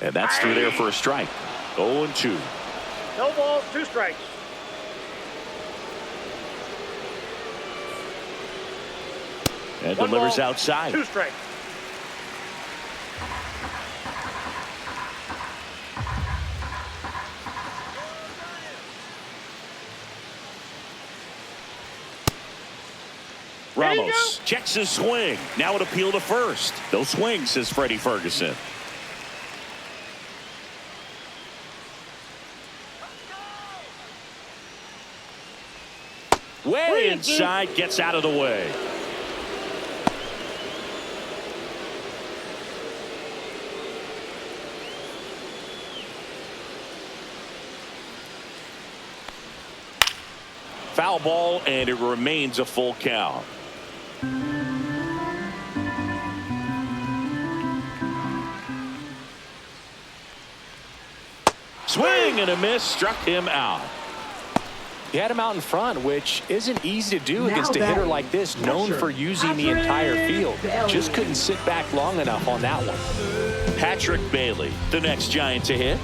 And that's through there for a strike. 0-2. No balls, 2 strikes. And 1 delivers ball, outside. 2 strikes. Ramos checks his swing. Now an appeal to first. No swing, says Freddie Ferguson. Way inside, gets out of the way. Foul ball, and it remains a full count. Swing and a miss, struck him out. He had him out in front, which isn't easy to do against a hitter like this, known for using the entire field. Just couldn't sit back long enough on that one. Patrick Bailey, the next Giant to hit.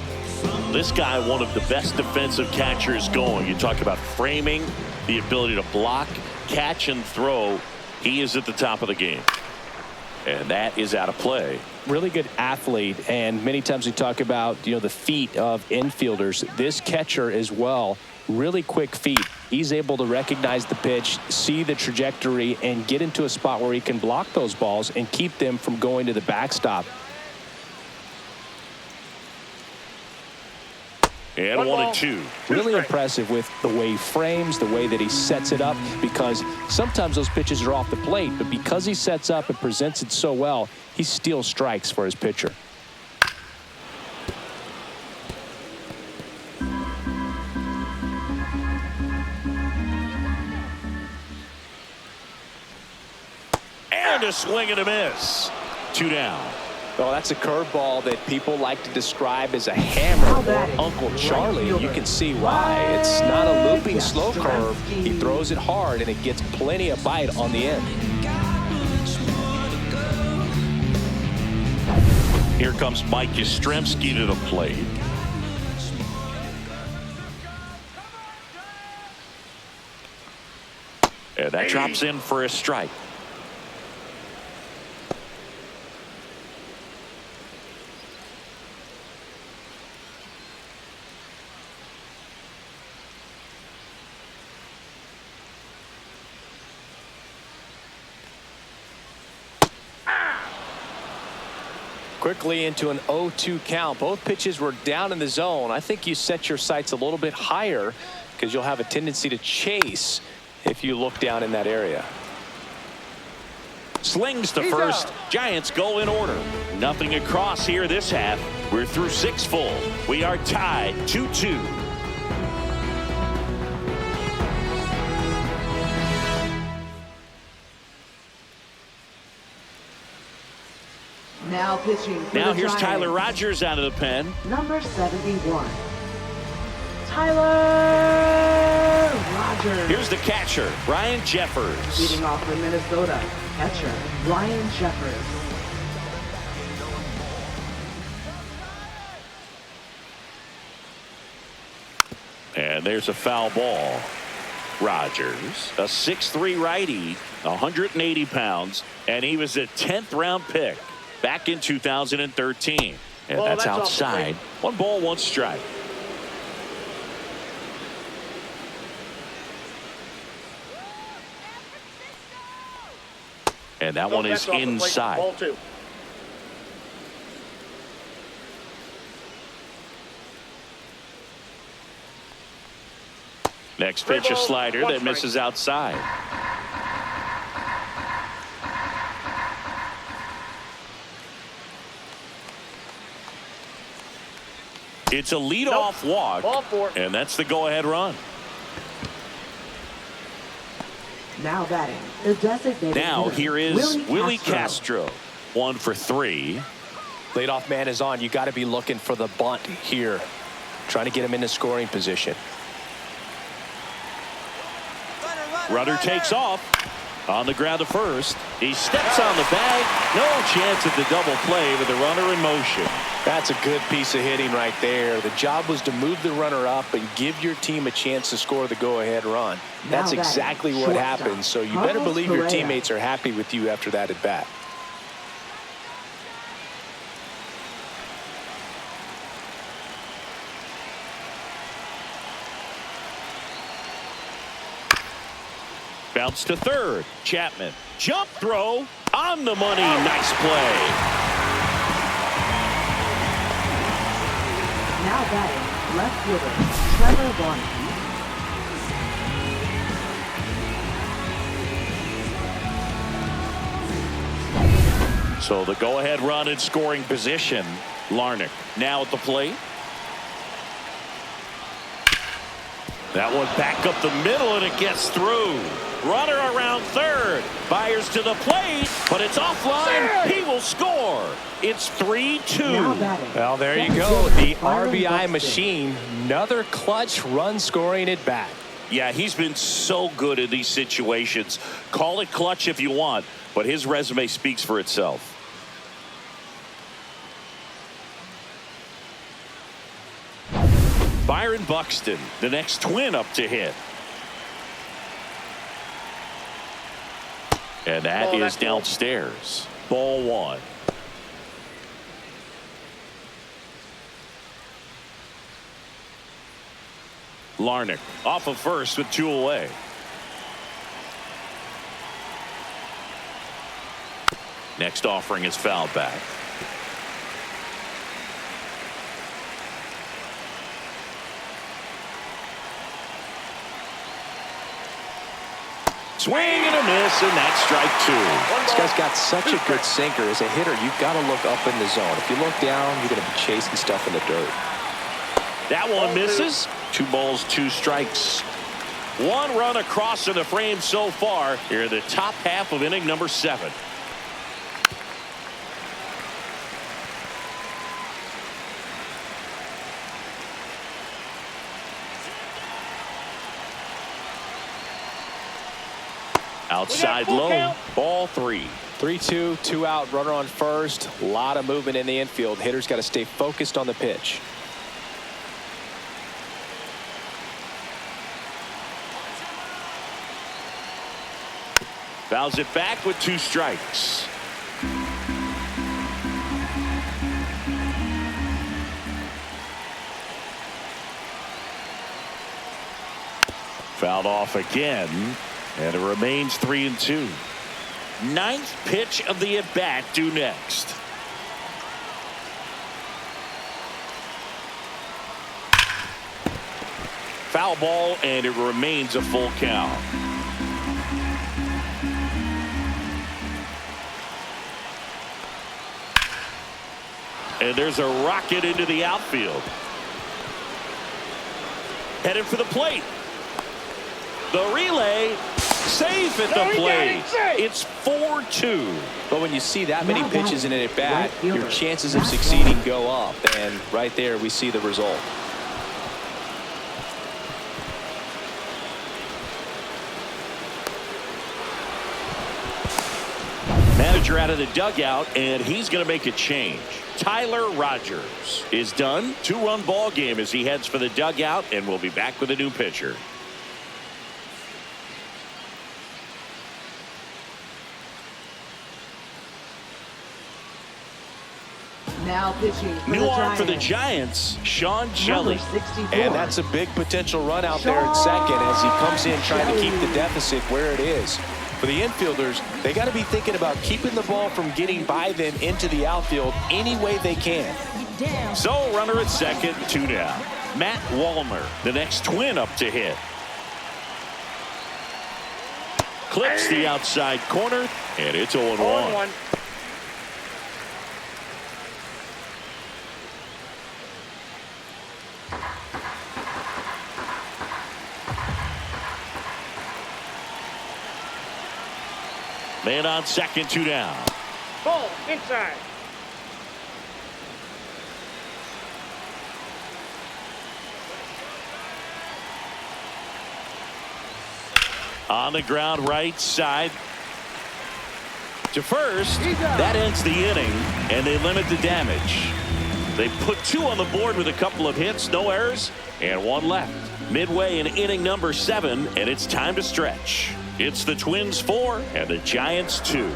This guy, one of the best defensive catchers going. You talk about framing, the ability to block, catch, and throw. He is at the top of the game. And that is out of play. Really good athlete, and many times we talk about, the feet of infielders. This catcher as well, really quick feet. He's able to recognize the pitch, see the trajectory, and get into a spot where he can block those balls and keep them from going to the backstop. And 1-2. Really impressive with the way he frames, the way that he sets it up, because sometimes those pitches are off the plate, but because he sets up and presents it so well, he steals strikes for his pitcher. And a swing and a miss. 2 down. Well, that's a curveball that people like to describe as a hammer or Uncle Charlie. You can see why. It's not a looping slow curve. He throws it hard, and it gets plenty of bite on the end. Here comes Mike Yastrzemski to the plate. And that drops in for a strike. Quickly into an 0-2 count. Both pitches were down in the zone. I think you set your sights a little bit higher because you'll have a tendency to chase if you look down in that area. Slings to first. Giants go in order. Nothing across here this half. We're through 6 full. We are tied 2-2. Now pitching for Now the here's Giants. Tyler Rogers out of the pen. Number 71. Tyler Rogers. Here's the catcher, Ryan Jeffers. Leading off for Minnesota, catcher Ryan Jeffers. And there's a foul ball. Rogers, a 6'3" righty, 180 pounds, and he was a 10th round pick back in 2013. And that's outside. 1 ball, 1 strike. And that one is inside. Ball 2. Next pitch, a slider that misses outside. It's a leadoff walk, Ball 4. and that's the go-ahead run. Now batting, the designated Now hitter, here is Willie Castro. Castro. 1 for 3. Leadoff man is on. You got to be looking for the bunt here, trying to get him into scoring position. Runner takes off on the ground to first. He steps on the bag. No chance at the double play with the runner in motion. That's a good piece of hitting right there. The job was to move the runner up and give your team a chance to score the go-ahead run. That's exactly what happened. So you better believe your teammates are happy with you after that at bat. Bounce to third. Chapman. Jump throw on the money. Nice play. Now batting, left fielder Trevor Vaughn. So the go-ahead run in scoring position. Larnach now at the plate. That one back up the middle, and it gets through. Runner around third. Fires to the plate, but it's offline. He will score. It's 3-2. Well, there you go. The RBI machine. Another clutch run scoring at bat. Yeah, he's been so good in these situations. Call it clutch if you want, but his resume speaks for itself. Byron Buxton, the next Twin up to hit. And that is downstairs. Ball one. Larnach off of first with 2 away. Next offering is fouled back. Swing and a miss, and that's strike 2. This guy's got such a good sinker. As a hitter, you've got to look up in the zone. If you look down, you're going to be chasing stuff in the dirt. That one misses. 2 balls, 2 strikes. 1 run across in the frame so far here in the top half of inning number 7. Outside low. Ball 3. 3-2, 2 out, runner on first. A lot of movement in the infield. Hitter's got to stay focused on the pitch. Fouls it back with 2 strikes. Fouled off again, and it remains 3-2. 9th pitch of the at-bat due next. Foul ball, and it remains a full count. And there's a rocket into the outfield. Headed for the plate. The relay, safe at the plate. It's 4-2. But when you see that many pitches in an at-bat, your chances of succeeding go up. And right there, we see the result. Manager out of the dugout, and he's going to make a change. Tyler Rogers is done. 2-run ball game as he heads for the dugout, and we'll be back with a new pitcher. Now pitching for New the arm for the Giants. Giants, Sean Shelley. Number 64. And that's a big potential run out there at second as he comes in trying to keep the deficit where it is. For the infielders, they got to be thinking about keeping the ball from getting by them into the outfield any way they can. So runner at second, 2 down. Matt Wallner, the next Twin up to hit. Clips the outside corner, and it's 0-1. Man on second, 2 down. Ball inside. On the ground right side to first. That ends the inning, and they limit the damage. They put 2 on the board with a couple of hits, no errors, and 1 left. Midway in inning number 7, and it's time to stretch. It's the Twins 4 and the Giants 2.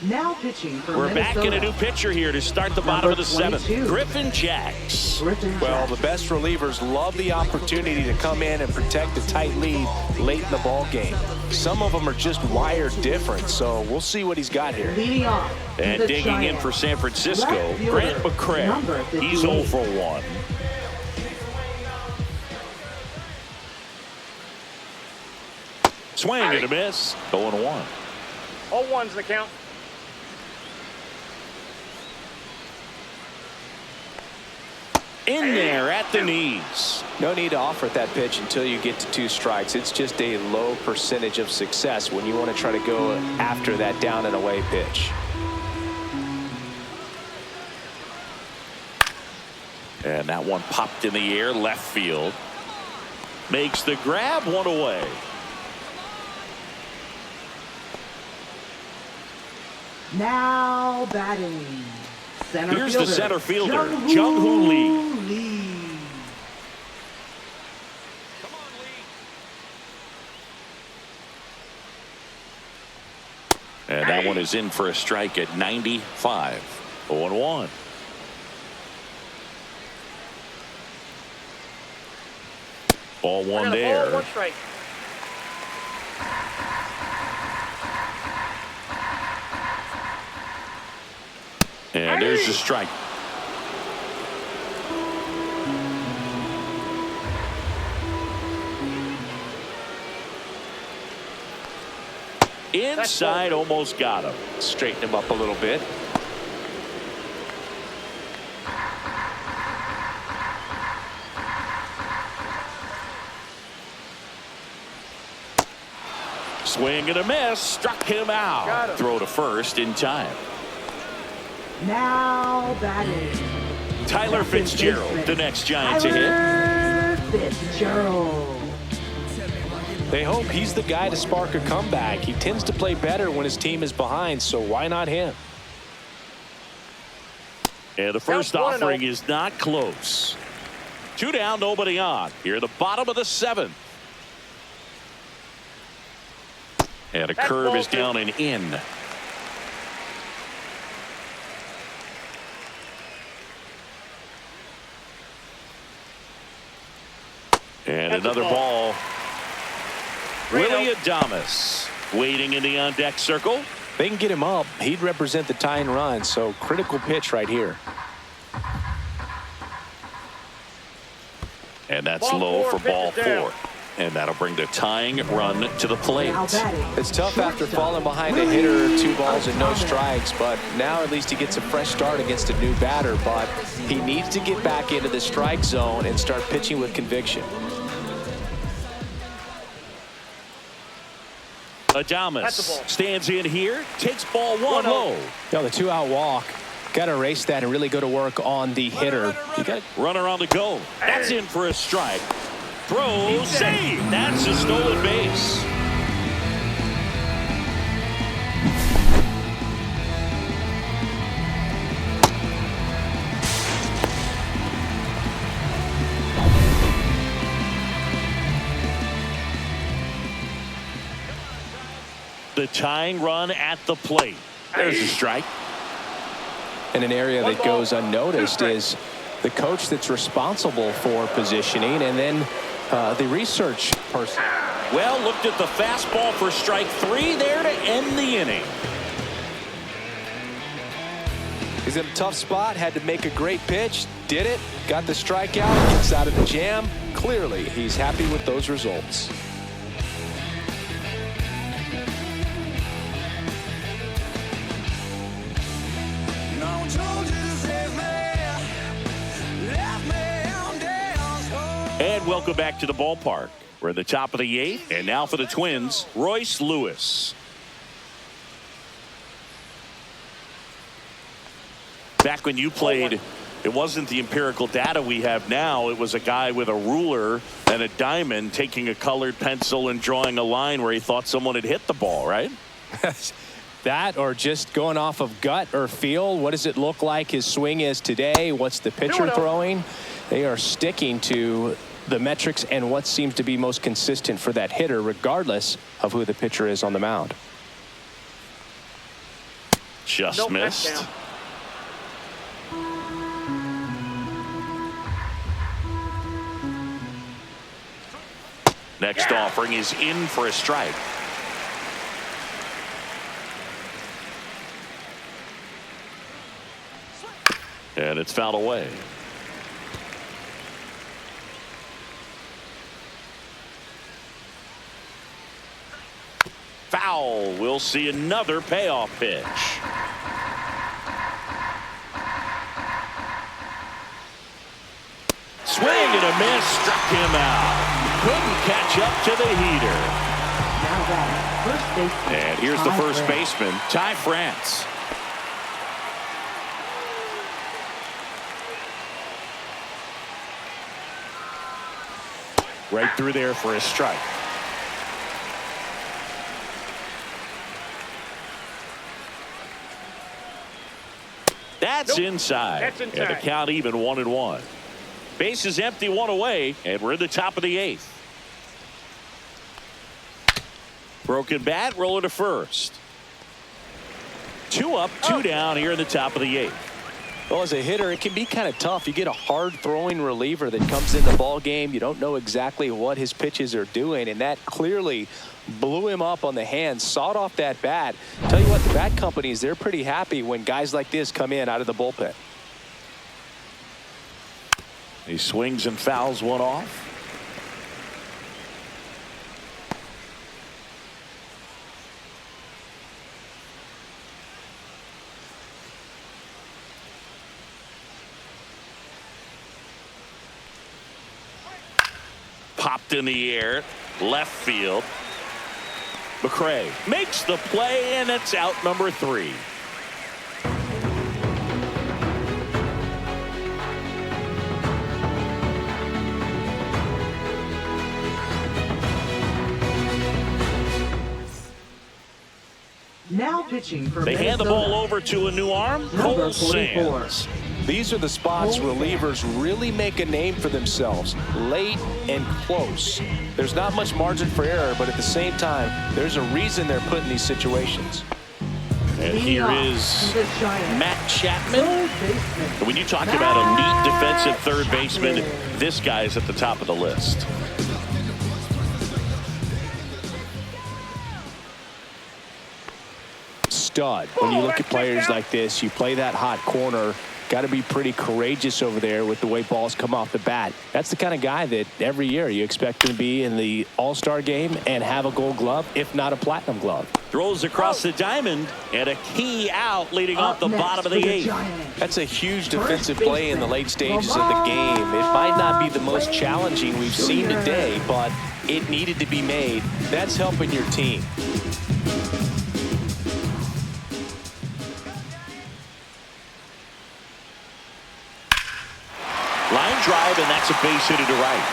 Now pitching for We're Minnesota. back in a new pitcher here to start the bottom of the 7th. 22. Griffin Jacks. Well, the best relievers love the opportunity to come in and protect a tight lead late in the ball game. Some of them are just wired different, so we'll see what he's got here. Leading off. And the digging in Giants. for San Francisco, Left fielder, Grant McCray. number He's 58. 0 for 1. Swing and a miss. 0-1. All ones the count. In there at the knees. No need to offer that pitch until you get to 2 strikes. It's just a low percentage of success when you want to try to go after that down and away pitch. And that one popped in the air left field. Makes the grab, 1 away. Now batting. Here's the center fielder, Jung-Hoo Lee. And that one is in for a strike at 95. 0-1. Ball 1 there. Ball 1 strike. And there's the strike. Inside, almost got him. Straighten him up a little bit. Swing and a miss. Struck him out. Throw to first in time. Now batting. Tyler Fitzgerald, the next Giant to hit. Tyler Fitzgerald. They hope he's the guy to spark a comeback. He tends to play better when his team is behind, so why not him? And the first offering is not close. 2 down, nobody on. Here at the bottom of the 7th. And a curve is down and in. And another ball. Willie Adames waiting in the on-deck circle. They can get him up. He'd represent the tying run, so critical pitch right here. And that's low for ball 4. And that'll bring the tying run to the plate. It's tough after falling behind a hitter, 2 balls and no strikes, but now at least he gets a fresh start against a new batter. But he needs to get back into the strike zone and start pitching with conviction. Adames stands in here, takes ball 1 low. Now the 2-out walk. Got to erase that and really go to work on the hitter. You got runner on the go. That's in for a strike. Throw, save. That's a stolen base. The tying run at the plate. There's a strike. And an area that goes unnoticed is the coach that's responsible for positioning and then the research person. Well, looked at the fastball for strike 3 there to end the inning. He's in a tough spot, had to make a great pitch, did it, got the strikeout, gets out of the jam. Clearly, he's happy with those results. And welcome back to the ballpark. We're at the top of the 8th, and now for the Twins, Royce Lewis. Back when you played, it wasn't the empirical data we have now. It was a guy with a ruler and a diamond taking a colored pencil and drawing a line where he thought someone had hit the ball, right? that or just going off of gut or feel. What does it look like his swing is today? What's the pitcher throwing? They are sticking to the metrics and what seems to be most consistent for that hitter, regardless of who the pitcher is on the mound. Just missed. Next offering is in for a strike. And it's fouled away. Foul. We'll see another payoff pitch. Swing and a miss. Struck him out. Couldn't catch up to the heater. Now that first baseman. And here's the Ty first France. baseman, Ty France. Right through there for a strike. That's inside. That's inside. And the count even 1-1. Base is empty, one away, and we're in the top of the 8th. Broken bat, roller to first. 2 up, 2 down here in the top of the 8th. Well, as a hitter, it can be kind of tough. You get a hard-throwing reliever that comes in the ball game. You don't know exactly what his pitches are doing, and that clearly blew him up on the hands, sawed off that bat. Tell you what, the bat companies, they're pretty happy when guys like this come in out of the bullpen. He swings and fouls one off. Popped in the air, left field. McRae makes the play, and it's out number 3. Now pitching for They hand the ball over to a new arm, Number Cole 44. Sands. These are the spots relievers really make a name for themselves, late and close. There's not much margin for error, but at the same time, there's a reason they're put in these situations. And here is the Giants. Matt Chapman. Third baseman. When you talk about a neat defensive third baseman, this guy is at the top of the list. Stud. When you look at players like this, you play that hot corner, got to be pretty courageous over there with the way balls come off the bat. That's the kind of guy that every year you expect him to be in the All-Star game and have a Gold Glove, if not a Platinum Glove. Throws across the diamond, and a key out leading off the bottom of the 8th. That's a huge defensive play in the late stages of the game. It might not be the most challenging we've seen today, but it needed to be made. That's helping your team. Line drive, and that's a base hit to right.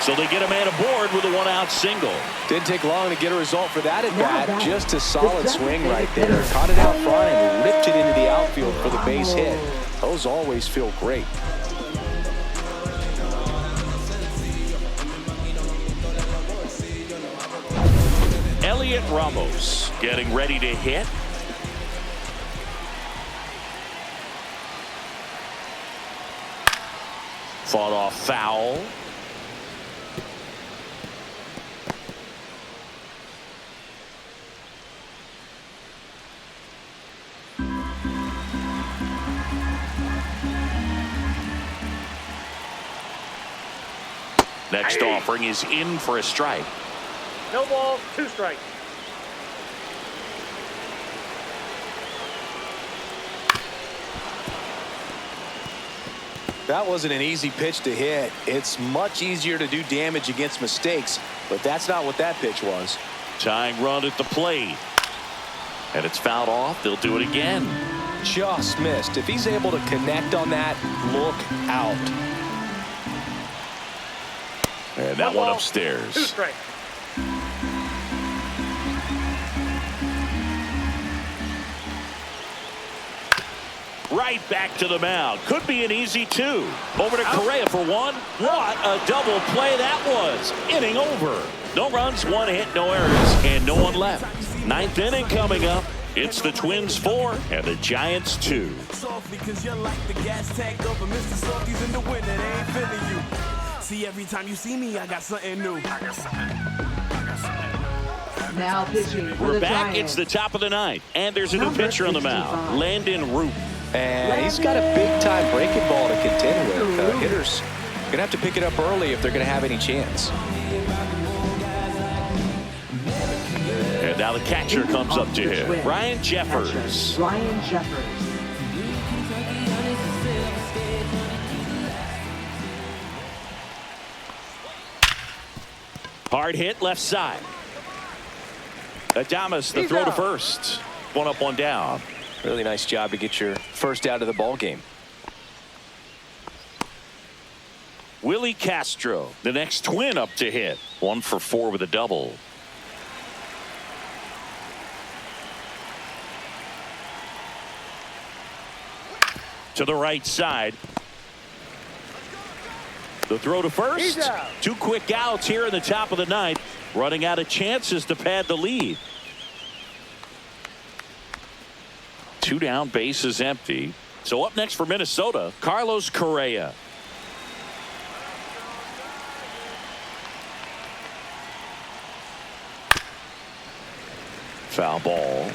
So they get a man aboard with a 1-out single. Didn't take long to get a result for that at bat. Just a solid swing right there. Caught it out front and ripped it into the outfield for the base hit. Those always feel great. Elliot Ramos getting ready to hit. Fought off foul. Next offering is in for a strike. No ball, 2 strikes. That wasn't an easy pitch to hit. It's much easier to do damage against mistakes, but that's not what that pitch was. Tying run at the plate. And it's fouled off. They'll do it again. Just missed. If he's able to connect on that, look out. And that one ball, upstairs. 2 strikes. Right back to the mound. Could be an easy 2. Over to Correa for 1. What a double play that was. Inning over. No runs, 1 hit, no errors, and no one left. 9th inning coming up. It's the Twins 4 and the Giants 2. See, every time you see me, I got something new. Now pitching for We're the back. Giants. It's the top of the 9th. And there's a new Number pitcher on the 65. mound. Landon Root. And he's got a big-time breaking ball to contend with. Hitters going to have to pick it up early if they're going to have any chance. Now the catcher comes up to hit. Ryan Jeffers. Ryan Jeffers. Hard hit left side. Adames, the throw to first. One up, one down. Really nice job to get your first out of the ball game. Willie Castro, the next Twin up to hit. 1 for 4 with a double. To the right side. The throw to first. 2 quick outs here in the top of the ninth. Running out of chances to pad the lead. 2 down, bases empty. So up next for Minnesota, Carlos Correa. Foul ball.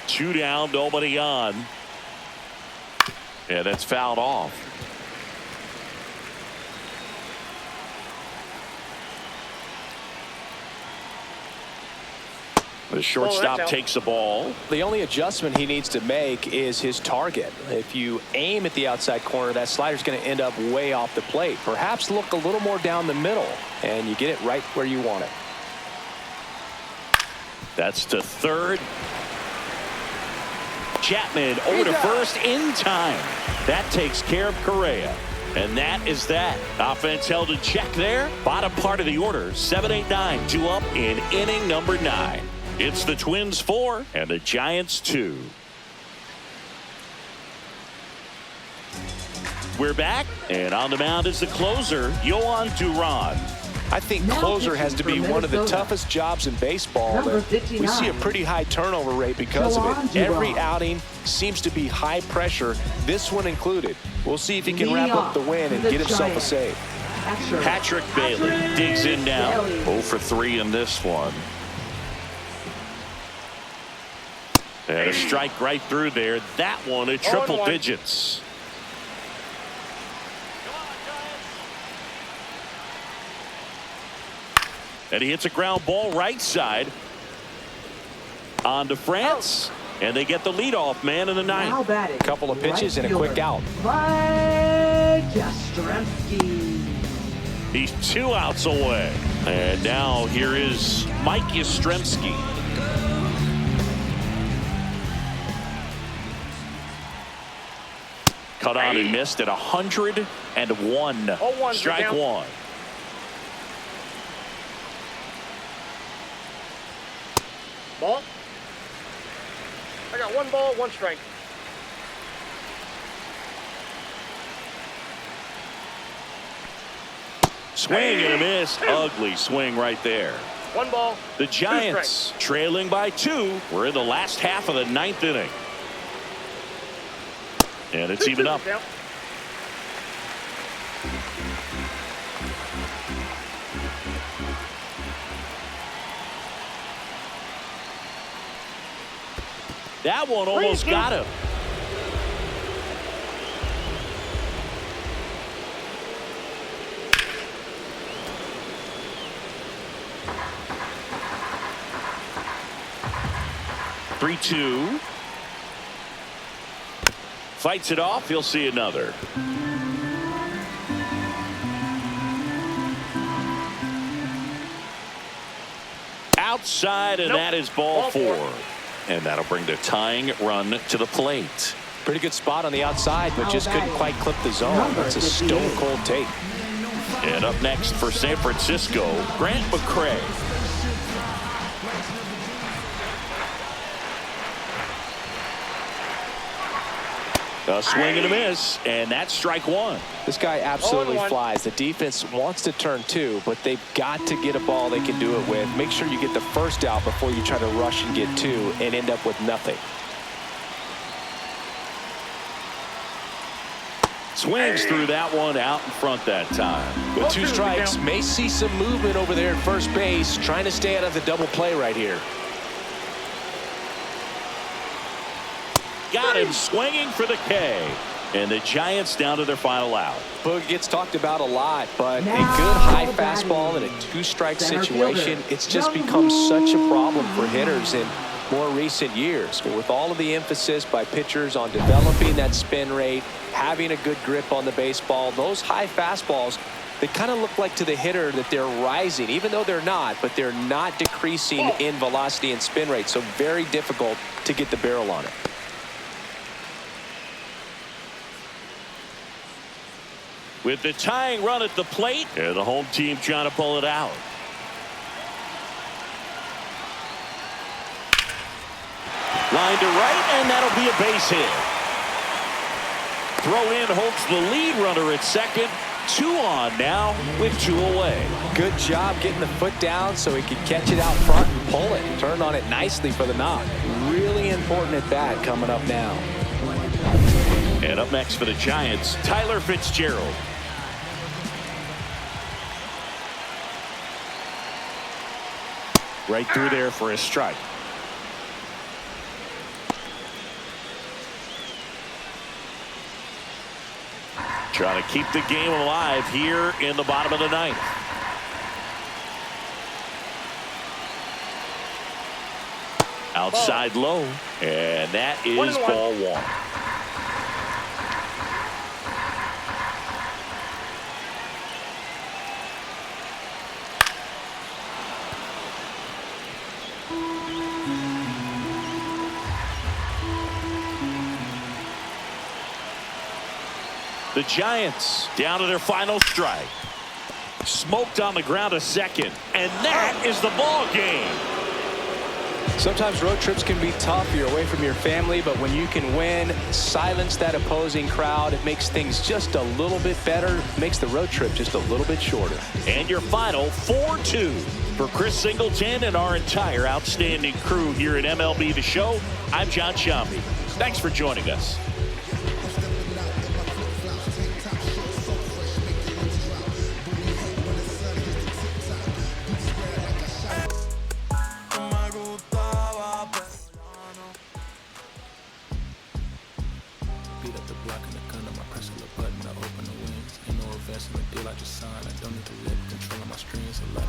2 down, nobody on. Yeah, that's fouled off. The shortstop takes the ball. The only adjustment he needs to make is his target. If you aim at the outside corner, that slider's going to end up way off the plate. Perhaps look a little more down the middle, and you get it right where you want it. That's to third. Chapman over to first in time. That takes care of Correa. And that is that. Offense held in check there. Bottom part of the order. 7-8-9. 2 up in inning number 9. It's the Twins 4 and the Giants 2. We're back, and on the mound is the closer, Yohan Duran. I think closer has to be one of the toughest jobs in baseball. We see a pretty high turnover rate because of it. Every outing seems to be high pressure, this one included. We'll see if he can wrap up the win and get himself a save. Patrick Bailey digs in now. 0 for 3 in this one. And a strike right through there. That one at triple digits. And he hits a ground ball right side. On to France. And they get the leadoff man in the ninth. A couple of pitches and a quick out. He's 2 outs away. And now here is Mike Yastrzemski. Cut on and missed at 101. Strike 1. Ball. I got 1 ball, 1 strike. Swing and a miss. Ugly swing right there. 1 ball. The Giants trailing by 2. We're in the last half of the 9th inning. And it's even up. That one almost got him. Three-two. Fights it off. He'll see another. Outside, and that is ball 4. And that'll bring the tying run to the plate. Pretty good spot on the outside, but just couldn't quite clip the zone. It's a stone cold take. And up next for San Francisco, Grant McCray. A swing and a miss, and that's strike 1. This guy absolutely flies. The defense wants to turn 2, but they've got to get a ball they can do it with. Make sure you get the first out before you try to rush and get 2 and end up with nothing. Swings through that one out in front that time. With 2 strikes, may see some movement over there at first base, trying to stay out of the double play right here. Got him swinging for the K. And the Giants down to their final out. Boog gets talked about a lot, but a good Now high batting, fastball in a two-strike center situation, fielder, it's just Young become such a Woo. problem for hitters in more recent years. With all of the emphasis by pitchers on developing that spin rate, having a good grip on the baseball, those high fastballs, they kind of look like to the hitter that they're rising, even though they're not, but they're not decreasing in velocity and spin rate, so very difficult to get the barrel on it. With the tying run at the plate, and the home team trying to pull it out. Line to right, and that'll be a base hit. Throw in holds the lead runner at second. 2 on now with 2 away. Good job getting the foot down so he could catch it out front and pull it. Turned on it nicely for the knock. Really important at bat coming up now. And up next for the Giants, Tyler Fitzgerald. Right through there for a strike. Trying to keep the game alive here in the bottom of the ninth. Outside low, and that is ball 1. The Giants down to their final strike. Smoked on the ground a second, and that is the ball game. Sometimes road trips can be tough. You're away from your family, but when you can win, silence that opposing crowd, it makes things just a little bit better, makes the road trip just a little bit shorter. And your final 4-2 for Chris Singleton and our entire outstanding crew here at MLB The Show. I'm John Shambi. Thanks for joining us. Beat up the block in the condom, I press a little button, I open the wings. Ain't no invest in the deal I just signed. I don't need to live controlling my strings. A lot of